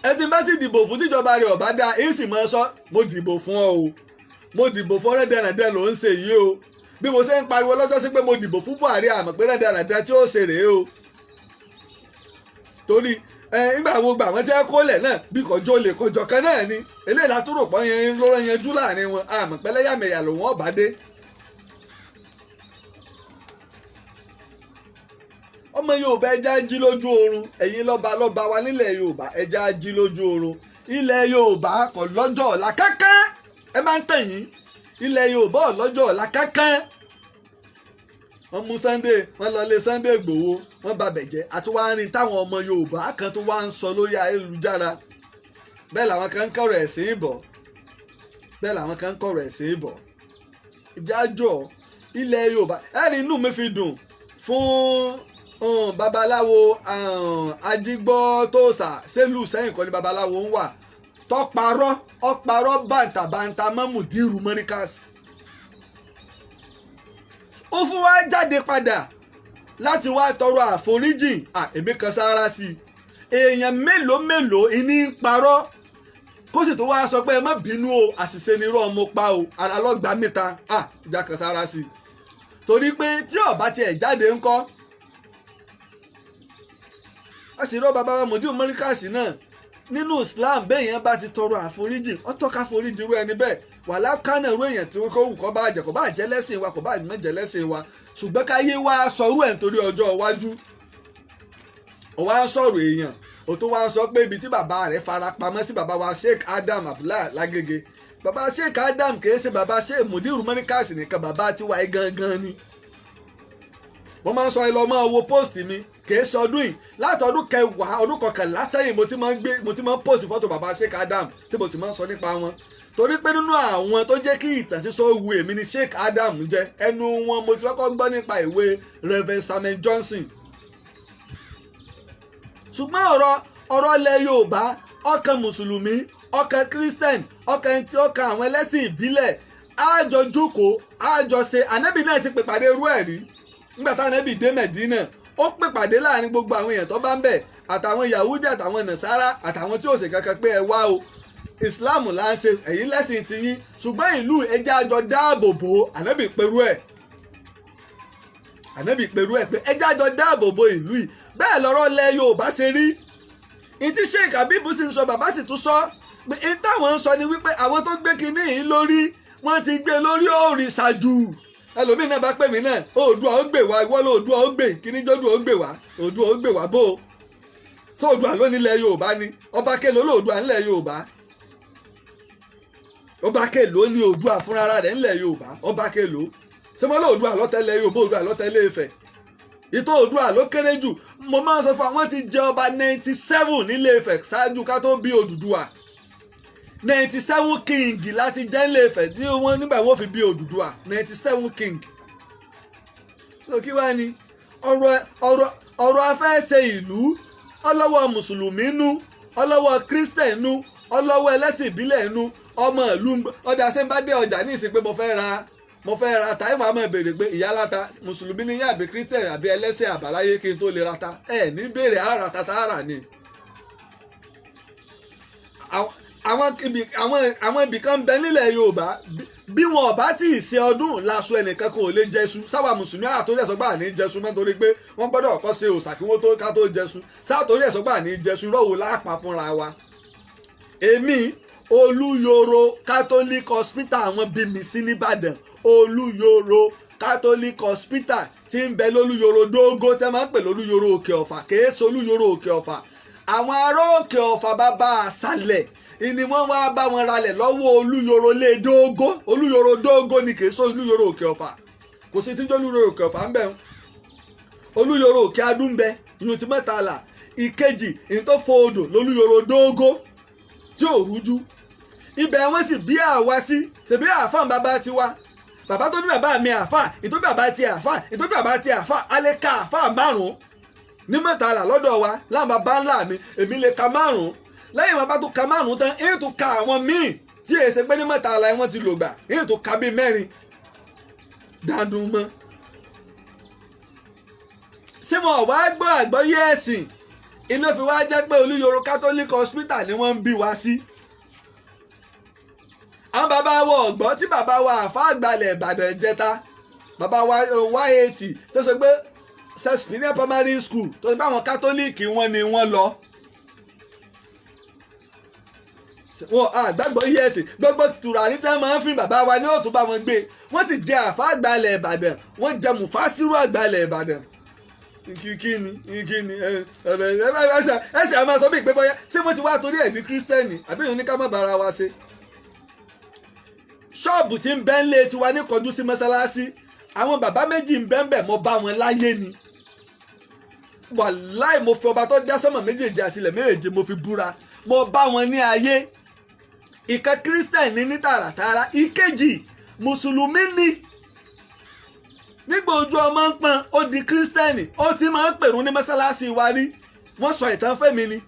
ẹ ti bá sì dìbò fún tíjọba rẹ̀ ọ̀bá dáa èyí sì máa sọ mo dìbò fún ọ o mo dìbò fún rẹ́dẹ̀rẹ̀dẹ̀ ló ń ṣe yìí o bí mo ṣe ń pariwo lọ́jọ́ sí pé mo dìbò fún Buhari àmọ́ pé rẹ́dẹ̀rẹ̀dẹ̀ tí ó ṣe rèé o torí nígbà wo gbà wọ́n ti ẹ́ kólẹ̀ náà bí kọjọ́ olè kọjọ́ kan náà ni eléyìí látúrò pọ́n yẹn lọ́rọ́ yanjú láàrin wọn àmọ́ pẹ́lẹ́yàmẹ̀yà lòun ọ̀bá dé. ọmọ Yorùbá ẹja jí lójú oorun ẹ̀yin lọ́ba wa nílẹ̀ Yorùbá ẹja jí lójú oorun ilẹ̀ Yorùbá kò lọ́jọ́ ọ̀la kankan ẹ máa ń tẹ̀yìn ilẹ̀ Yorùbá ò lọ́jọ́ ọ̀la kankan wọ́n mú Sunday wọ́n lọ lé Sunday Ìgbòho wọ́n ba bẹ̀jẹ́ àti wá ń rí táwọn ọmọ Yorùbá kan tó wá ń sọ lórí ayélujára bẹ́ẹ̀ làwọn kan ń kọ̀rọ̀ ẹ̀sìn ìbọ̀ ìjájọ́ ilẹ̀ Yorùbá ẹ̀rí inú mi fi dùn fún babaláwo ajígbọ́ tóòsà sẹ́lù sẹ́yìn kọ́ni babaláwo ń wà ọ̀parọ́ bàǹtàbàǹtà mọ́mùdírù mọ́ríkàsì ó fún wa jáde padà láti wá tọrọ àforíjì èmi kan sára sí i èèyàn mélòó ìní ń parọ́ kó sì tó wá sọ pé ẹ má bínú o àṣìṣe ni irọ́ ọmọ pa o ara lọ́gbàá mẹ́ta ìjà kan sára sí i torí pé tí ọba tiẹ̀ jáde ńkọ́ a sì rọ bàbá wa mọ̀dí mọ́ríkàsì náà nínú Islam bẹ́ẹ̀ yẹn bá ti tọrọ àforíjì ọ̀tọ̀ ká foríjì irú ẹni bẹ́ẹ̀ wàhálà kánà irú èèyàn tí kò wù kó bá jẹ́ kó bá jẹ́ lẹ́sìn wa kó bá jẹ́ lẹ́sìn wa ṣùgbọ́n káyé wa sọrú ẹ̀ nítorí ọjọ́ iwájú ó wá sọ̀rọ̀ èèyàn ó tó wá sọ pé ibi tí bàbá rẹ̀ fara pamọ́ sí bàbá wa Sheikh Adam Abdullahi Lágége bàbá Sheikh Adam kìí ṣe bàbá Sheikh Mudiru Mọ́ríkàsì nìkan bàbá tiwa yìí gangan ni wọ́n máa ń sọ ẹ lọ máa wo post mi kìí ṣe ọdún yìí láti ọdún kẹwàá ọdún kọkànlá sẹ́yìn mo ti máa ń post fọ́tò bàbá Sheikh Adam tí mo sì máa ń sọ nípa wọn torí pé nínú àwọn tó jẹ́ kí ìtàn sísọ wu èmi ni Sheikh Adam jẹ́ ẹnu wọn mo ti kọ́kọ́ gbọ́ nípa ìwé Reverend Samuel Johnson ṣùgbọ́n ọ̀rọ̀ ilẹ̀ Yorùbá ọkàn mùsùlùmí ọkàn Christian ọkàn àwọn ẹlẹ́sìn ìbílẹ̀ àjọ jókòó àjọ ṣe ànábì náà ti pèpàdé irú ẹ̀ rí nígbà táwọn ànábì dé Mẹ̀dínà ó pèpàdé láàrin gbogbo àwọn èèyàn tó bá ń bẹ̀ àtàwọn Yahudi àtàwọn Nàsárà àtàwọn tí ò ṣe kankan pé ẹ wá o Islam là ń ṣe ẹ̀yin lẹ́sìn tiyín ṣùgbọ́n ìlú ẹjẹ́ àjọ dáàbò bò ànábì pẹ̀rú ẹ̀ pé ẹjẹ́ àjọ dáàbò bò ìlú yìí bẹ́ẹ̀ lọ́rọ̀ lẹ Yorùbá ṣe rí ìtí Sheikh Habeeb sì ń sọ bàbá sì tún sọ pé ìtàwọn ń sọ ni wípé àwọn tó gbé kinní yìí lórí wọ́n ti gbé lórí òrìṣà jù ẹlòmíín náà bá pè mí náà Oòduà ó gbè wá ìwọ ló Oòduà ó gbè kíní jọ́dún ó gbè wá Oòduà ó gbè wá bó o ṣé Oòduà ló nílẹ̀ Yorùbá ni ọba kélo ló Oòduà nílẹ̀ Yorùbá ọba kélo ní Oòduà fúnra rẹ̀ nílẹ̀ Yorùbá ọba kélo ṣé mo lọ Oòduà lọ́tẹ̀lẹ̀ Yorùbá Oòduà lọ́tẹ̀lẹ̀ Ifẹ̀ ìtò Oòduà ló kéré jù mo máa ń sọ fún àwọn ti jẹ ọba 97 nílé Ifẹ̀ ṣáájú ká tó bí Odùduwà 97 king láti jẹ́ Ilé-Ifẹ̀ tí wọ́n nígbà wọ́n fi bí Odùduwà 97 king. So kí wá ní ọ̀rọ̀ afẹ́ṣe ìlú ọlọ́wọ́ mùsùlùmí nú ọlọ́wọ́ kírísítẹ̀ nú ọlọ́wọ́ ẹlẹ́sìn ìbílẹ̀ nú ọmọ ìlú ọjà ṣe ń bá dé ọjà ní ìsìn pé mo fẹ́ ra táìmù àmọ́ ìbéèrè pé ìyá láta mùsùlùmí ní yá àbí kírísítẹ̀ àbí ẹlẹ́sìn àbáláyé kí n tó lè rata ní béèrè àrà tààrà ni. àwọn ibì kan bẹ nílẹ̀ Yorùbá bí wọn ò bá tí ì ṣe ọdún láṣọ ẹnìkan kò lè jẹṣu sáwà mùsùlùmí àtòrí ẹ̀sọ́gbà ní jẹṣu mọ́ torí pé wọ́n gbọ́dọ̀ kọ́ ṣe òòṣà kí wọ́n tó ká tó jẹṣu sáàtòrí ẹ̀sọ́gbà ní jẹṣu rọ́wọ́ láàpá fúnra wa. èmi Olúyọ̀rọ̀ Catholic Hospital àwọn bí mi sí nìbàdàn Olúyọ̀rọ̀ Catholic Hospital tí ń bẹ lólúyọ̀rọ̀ dógó tẹ́ máa ń pè lólúyọ̀rọ̀ Òkè Ọ̀fà kèé ṣe Olúyọ̀rọ̀ Òkè Ọ̀fà àwọn ará Òkè Ọ̀fà bàbá àṣàlẹ̀ ìní wọ́n wá bá wọn ralẹ̀ lọ́wọ́ Olúyọ̀rọ̀ lé dógó Olúyọ̀rọ̀ dógó ni kèé ṣe Olúyọ̀rọ̀ Òkè Ọ̀fà kò sí tíjọ́ Olúyọ̀rọ̀ Òkè Ọ̀fà ń bẹ Olúyọ̀rọ̀ Òkè Adú ń bẹ ìyún ti Mẹ́tàlá ìkejì ìyún tó fo odò lólúyọ̀rọ̀ dógó tí ò rújú ibẹ̀ wọ́n sì bí àwa sí ṣèbí àáfà bàbá tiwa bàbá tó bí bàbá mi àáfà ìtòbí bàbá ti àáfà ìtòbí bàbá ti àáfà alẹ́ ka àáfà márùn-ún ní Mẹ́tàlá lọ́dọ̀ wa láwọn bàbá ńlá mi èmi lè ka márùn-ún lẹ́yìn bàbá tó ka márùn-ún tán èyí tó ka àwọn míì tí èyí ṣe pé ní Mẹ́tàlá wọn ti lò gbà èyí tó ka bíi mẹ́rin dandun mọ́. ṣé wọn ò wá gbọ́ àgbọ́yé ẹ̀sìn iná fi wá jẹ́ pé Olúyọ̀rọ̀ Catholic Hospital ni wọ́n ń bí wa sí. àwọn bàbá wa ọ̀gbọ́n tí bàbá wa àfa àgbàlẹ̀ Ìbàdàn jẹta bàbá wa Y80 tó ṣe pé Sesperian Primary School tó ṣe pé àwọn Catholic wọn ni wọ́n lọ. wọn àgbàgbọ́ yẹ́sì gbogbo tùràrí tẹ́ máa ń fi bàbá wa ní òtún bá wọn gbé wọ́n sì jẹ àfa àgbàlẹ̀ Ìbàdàn wọ́n jẹ mùfásírù àgbàlẹ̀ Ìbàdàn kíni ẹsẹ̀ àmọ́ sọ bí ìpé bọ́yá ṣé wọ́n ti wá torí ẹ̀ di kírísítẹ́nì àbí ìyẹn ní ká má bára wa ṣe. ṣọ́ọ̀bù tí ń bẹ́ ń lé tiwa ní kọjú sí mọ́sálásí àwọn bàbá méjì ń bẹ́ ń bẹ̀ mọ́ bá wọn láyé ni wàláì mo fi ọba tó dá sánmọ̀ méjèèjì àtilẹ̀ méjèèjì mo fi búra mo bá wọn ní ayé ìkan kírísítẹ́nì ní tààràtààrà ìkejì mùsùlùmí ni nígbà ojú ọmọ ń pọn ó di kírísítẹ́nì ó ti máa ń pèrún ní mọ́sálásí wa rí wọ́n sọ ìtàn fẹ́mi ni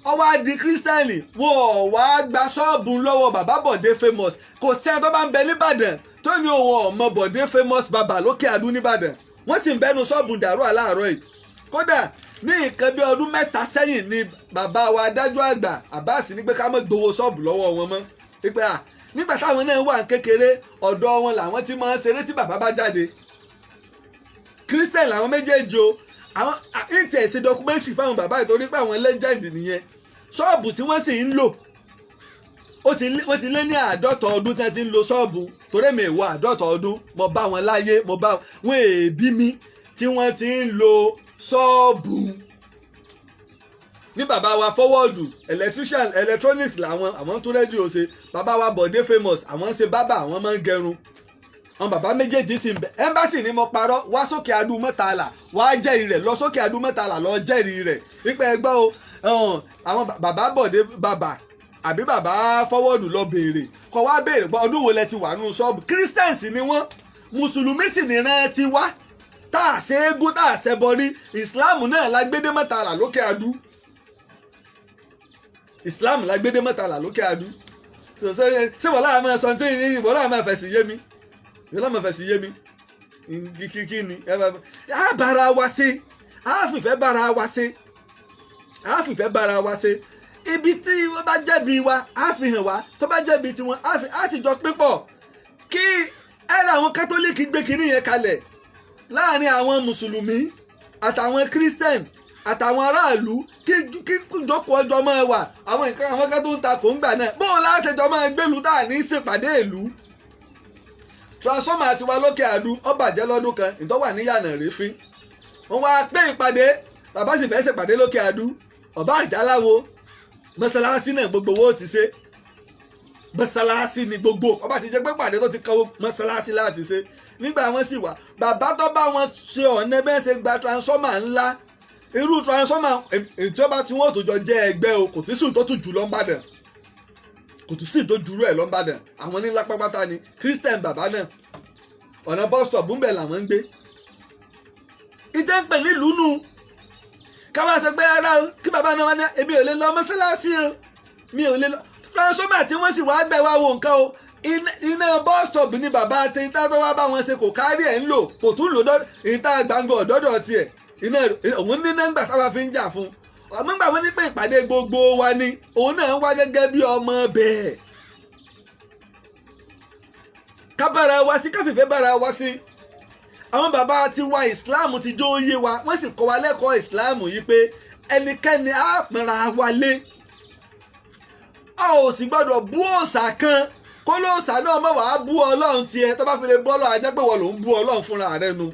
ó wá di kírísítẹ́nì wọn ò wá gba ṣọ́ọ̀bù lọ́wọ́ bàbá Bọ̀dé famous kò sẹ́ni tó bá ń bẹ nìbàdàn tó ní òun ọmọ Bọ̀dé famous bàbá lókè Adú nìbàdàn wọ́n sì ń bẹnu ṣọ́ọ̀bù dàrú àláàárọ̀ yìí kódà ní nǹkan bí ọdún 3 sẹ́yìn ni bàbá wa adájọ́ àgbà Abbas ní pé ká má gbowó ṣọ́ọ̀bù lọ́wọ́ wọn mọ́ pé nígbà táwọn náà wà kékeré ọ̀dọ̀ wọn làwọn ti máa ń ṣeré tí bàbá bá jáde Christian làwọn méjèèjì o àwọn ìtì ẹ̀sìn documentary fáwọn bàbá ìtorí pé àwọn legend nìyẹn ṣọ́ọ̀bù tí wọ́n sì ń lò wọ́n ti lé ní 50 ọdún tí wọ́n ti ń lo ṣọ́ọ̀bù torí mi ìwọ 50 ọdún mo bá wọn láyé mo bá wọn èébí mi tí wọ́n ti ń lo ṣọ́ọ̀bù ní bàbá wa fọwọ́ọ̀dù electronics làwọn àwọn tó rédíò ṣe bàbá wa Bọ̀dé famous àwọn ṣe bábà àwọn máa ń gẹrun àwọn bàbá méjèèjì sì ń bẹ ẹ́mbásì ni mo parọ́ wá sókè Adú Mẹ́tàlá wá jẹ́rìí rẹ̀ lọ sókè Adú Mẹ́tàlá lọ jẹ́rìí rẹ̀ wípé ẹgbẹ́ o àwọn bàbá Bọ̀dé bàbá àbí bàbá fọwọ́ọ̀dù lọ béèrè kọ wá béèrè pé ọdún wo lẹ ti wà nínú ṣọ́ọ̀bù Christians ni wọ́n mùsùlùmí sì ní rán ti wá tá a ṣe égún tá a ṣe bọrí Islam náà la gbédé Mẹ́tàlá lókè Adú Islam la gbédé Mẹ́tàlá lókè Adú ṣé wọ́n láwọn máa sọ tí wọ́n láwọn máa fẹ̀sì yé mi wọ́n láwọn máa fẹ̀sì yé mi kí ni a bára wa ṣe a fìfẹ́ bára wa ṣe a fìfẹ́ bára wa ṣe ibi tí wọ́n bá jẹ̀bi wa a fi hàn wá tó bá jẹ̀bi tiwọn a sì jọ pípọ̀ kí ẹ̀rọ àwọn kátólíìkì gbé kínní yẹn kalẹ̀ láàrin àwọn mùsùlùmí àtàwọn kírísítẹ̀n àtàwọn aráàlú kí ìjókòó ọjọ́ máa wà àwọn kan tó ń ta kò ń gbà náà bóun láṣẹjọ máa gbélu tá à ní ṣèpàdé ìlú. transformer ti wá lókè Adú ó bàjẹ́ lọ́dún kan ìtọ́wà níyànà rèéfín wọ́n wá pé ìpàdé bàbá sì fẹ́ ṣèpàdé lókè Adú ọba àjàláwo mọ́sálásí náà gbogbo owó ti ṣe mọ́sálásí ni gbogbo ọba ti jẹ́ pé pàdé tó ti kọ́ mọ́sálásí láti ṣe nígbà wọn sì wà bàbá tó bá wọn ṣe ọ̀nà bẹ́ẹ̀ ṣe gba transformer ńlá irú transformer ìjọba tí wọ́n tó jọ jẹ́ ẹgbẹ́ o kò tí sùn tó tù jù lọ ń bàdàn kò tún sí tó dúró ẹ̀ lọ́nbàdàn àwọn nílá pápátá ni Christian bàbá náà ọ̀nà bus stop ń bẹ̀ làwọn ń gbé ìtẹ́ ń pè nílùú nù káwá sọ pé ara o kí bàbá náà wá ní èmi ò lè lọ mọ́sálásí o mi ò lè lọ transformer tí wọ́n sì wá gbẹ̀ wá wo nǹkan o iná bus stop ni bàbá àti ìta tó wá bá wọn ṣe kò kárí ẹ̀ ń lò kò tún lò ìta gbàngàn ọ̀dọ́dọ̀ tiẹ̀ iná òun ní nọ́ńgbà táwa fi ń jà fún ọmọ gbà wọ́n ní pé ìpàdé gbogbo wa ni òun náà wá gẹ́gẹ́ bí ọmọ bẹ́ẹ̀ ká bára wa sí káfífẹ́ bára wa sí àwọn bàbá ti wa Islam ti jó yé wa wọ́n sì kọ́ wa lẹ́kọ̀ọ́ Islam yìí pé ẹnikẹ́ni á pínra wa lé a ò sì gbọ́dọ̀ bú òòṣà kan kó lóòṣà náà mọ̀ wàá bú Ọlọ́run tiẹ̀ tó bá fi lè bọ́ Ọlọ́run ajá pé wọ́n ló ń bú Ọlọ́run fúnra rẹ̀ nu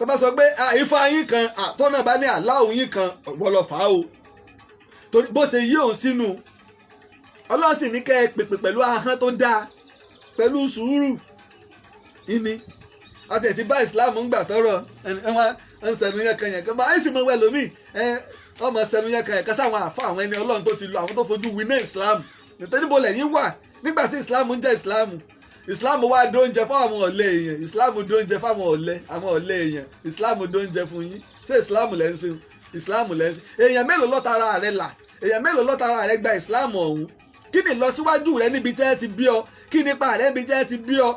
tó bá sọ pé Ifá yín kan àtọ́nà bá ní Allahu yín kan wọ́n lọ fà á o torí bó ṣe yí òun sínú Ọlọ́run sì ní kẹ́ ẹ pèpè pẹ̀lú ahọ́n tó dáa pẹ̀lú sùúrù ìní àti ẹ̀tí bá Islam ń gbà tọrọ ń sẹnu yẹn kan yẹn kan máa ń sì mọ wẹ lómi ọmọ sẹnu yẹn kan yẹn kan sáwọn àfa àwọn ẹni Ọlọ́run tó ti lọ àwọn tó fojú winá Islam nítorí níbo lẹ́yìn wà nígbà tí Islam ń jẹ́ Islam wá dóúnjẹ fún àwọn ọ̀lẹ èèyàn Islam dóúnjẹ fún àwọn ọ̀lẹ èèyàn Islam dóúnjẹ fún yín ṣé Islam lẹ́ ń ṣe Islam lẹ́ ń ṣe èèyàn mélòó lọ́tara rẹ̀ là èèyàn mélòó lọ́tara rẹ̀ gba Islam ọ̀hún kí ni ìlọsíwájú rẹ níbi tẹ́ ẹ ti bí ọ kí nípa rẹ níbi tẹ́ ẹ ti bí ọ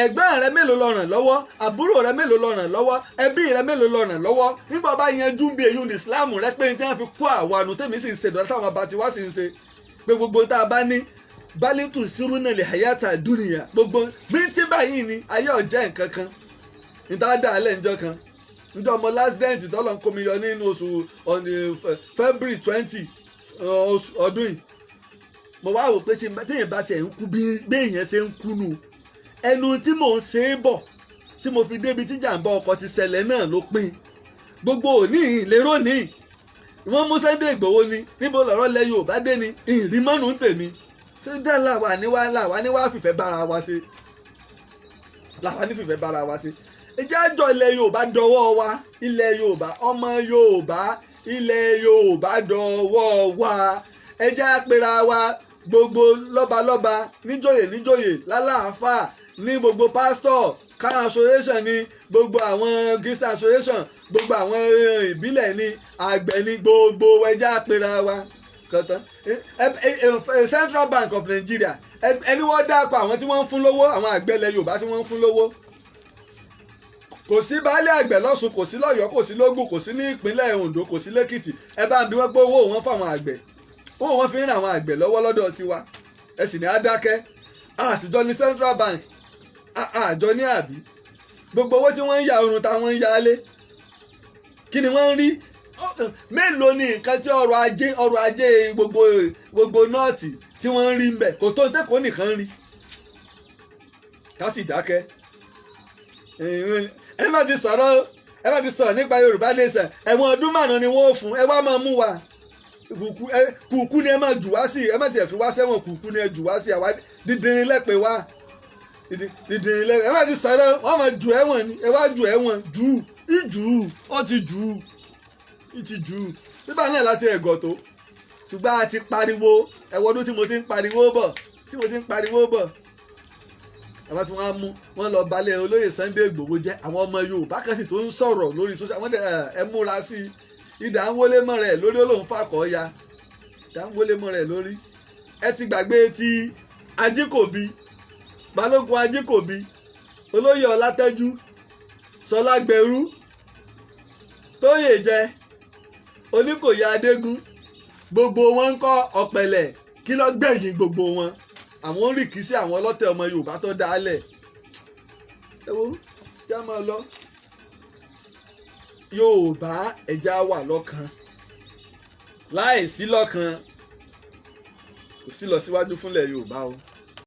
ẹ̀gbọ́n rẹ mélòó ló ràn lọ́wọ́ àbúrò rẹ mélòó ló ràn lọ́wọ́ ẹbí rẹ mélòó ló ràn lọ́wọ́ nígbà bá yanjú bí èyí ní Islam rẹ pé tí wọ́n fi kó àwọn àánú tèmi sì ń ṣe dọ́tà àwọn abàtí wá sì ń ṣe pé gbogbo tá a bá ní bálítù sírúnà lè hayata dúnìyà gbogbo bí tí báyìí ni ayé ọ̀jẹ́ nǹkan kan níta dá alẹ́ níjọ́ kan níjọ́ ọmọ last dent tọ́lọ̀ ń komi yọ nínú oṣù February 20 ọdún yìí mo wá wò pé téèyàn bá tiẹ̀ ń kú bí èèyàn ṣe ń kú nù ẹnu tí mò ń ṣe é bọ̀ tí mo fi débi tí jàǹbá ọkọ̀ ti ṣẹlẹ̀ náà ló pin gbogbo òní ìlérò ní wọ́n mú Sunday Igboho ni níbo lọ̀rọ̀ lẹ Yorùbá dé ni ìrìmọ́nù ń tèmi ṣé dẹ́n làwa ní wá fìfẹ́ bára wa ṣe làwa ní fìfẹ́ bára wa ṣe ẹjẹ́ àjọ ilẹ̀ Yorùbá dọwọ́ wa ilẹ̀ Yorùbá ọmọ Yorùbá ilẹ̀ Yorùbá dọwọ́ wa ẹjẹ́ àpèrà wa gbogbo lọ́balọ́ba níjòyè lálàáfà ní gbogbo pásítọ̀ car association ní gbogbo àwọn Christian association gbogbo àwọn ìbílẹ̀ ní àgbẹ̀ ní gbogbo ẹjẹ́ àpèrà wa kọ̀tán Central Bank of Nigeria ẹni wọ́n dákọ̀ àwọn tí wọ́n ń fún lówó àwọn àgbẹ̀lẹ̀ Yorùbá tí wọ́n ń fún lówó kò sí baálé àgbẹ̀ lọ́sùn kò sí lọ́yọ̀ọ́ kò sí lógùn kò sí ní ìpínlẹ̀ Ondo kò sí lẹ́kìtì ẹ bá ń bí wọ́n pé owó wọn fáwọn àgbẹ̀ owó wọn fi ń ràn àwọn àgbẹ̀ lọ́wọ́ lọ́dọ̀ tiwa ẹ sì ní àdákẹ́ àsìjọ ní Central Bank àjọ ní àbí gbogbo owó tí wọ́n ń ya oorun táwọn ń yálé kí ni wọ́n ń rí mélòó ni nǹkan tí ọrọ̀ ajé gbogbo nọ́ọ̀tì tí wọ́n ń rí ń bẹ̀ kò tó tẹ́kọ̀ọ́ nìkan rí ká sì dákẹ́ ẹ má ti sọ̀rọ̀ nípa Yorùbá nation ẹ̀wọ̀n ọdún márùn-ún ni wọ́n fún ẹ wá máa mú wa kùkú ni ẹ máa jù wá sí ẹ má tiẹ̀ fi wá sẹ́wọ̀n kùkú ni ẹ jù wá sí àwa dídìrín lẹ́pẹ̀ wá dídìrín lẹ́pẹ̀ ẹ má ti sọ̀rọ̀ wọ́n máa jù ẹ̀wọ̀n ni ẹ wá jù ẹ̀wọ̀n ó ti jù nígbà náà láti ẹ̀gọ́ tó ṣùgbọ́n a ti pariwo ẹ̀wọ́dún tí mo ti ń pariwo bọ̀ àwọn tí wọ́n á mú wọ́n lọ balẹ̀ olóyè Sunday Igboho jẹ́ àwọn ọmọ Yorùbá kan sì tó ń sọ̀rọ̀ lórí social wọ́n ẹ múra sí ìdá ń wọlé mọ́ rẹ̀ lórí olóhùn fàkọ́ ya ìdá ń wọlé mọ́ rẹ̀ lórí ẹ ti gbàgbé ti Ajíkòbí Balógun Ajíkòbí olóyè Ọlátẹ́jú Ṣọlágbẹrú Tóyè jẹ Oníkòyí Adégún gbogbo wọn ń kọ́ Ọ̀pẹ̀lẹ̀ kí ló gbẹ̀yìn gbogbo wọn àwọn ń rìkì sí àwọn ọlọ́tẹ̀ ọmọ Yorùbá tó dálẹ̀ ẹ wo kí a máa lọ Yorùbá ẹja wà lọ́kan láìsí lọ́kan kò sí lọ síwájú fúnlẹ̀ Yorùbá o.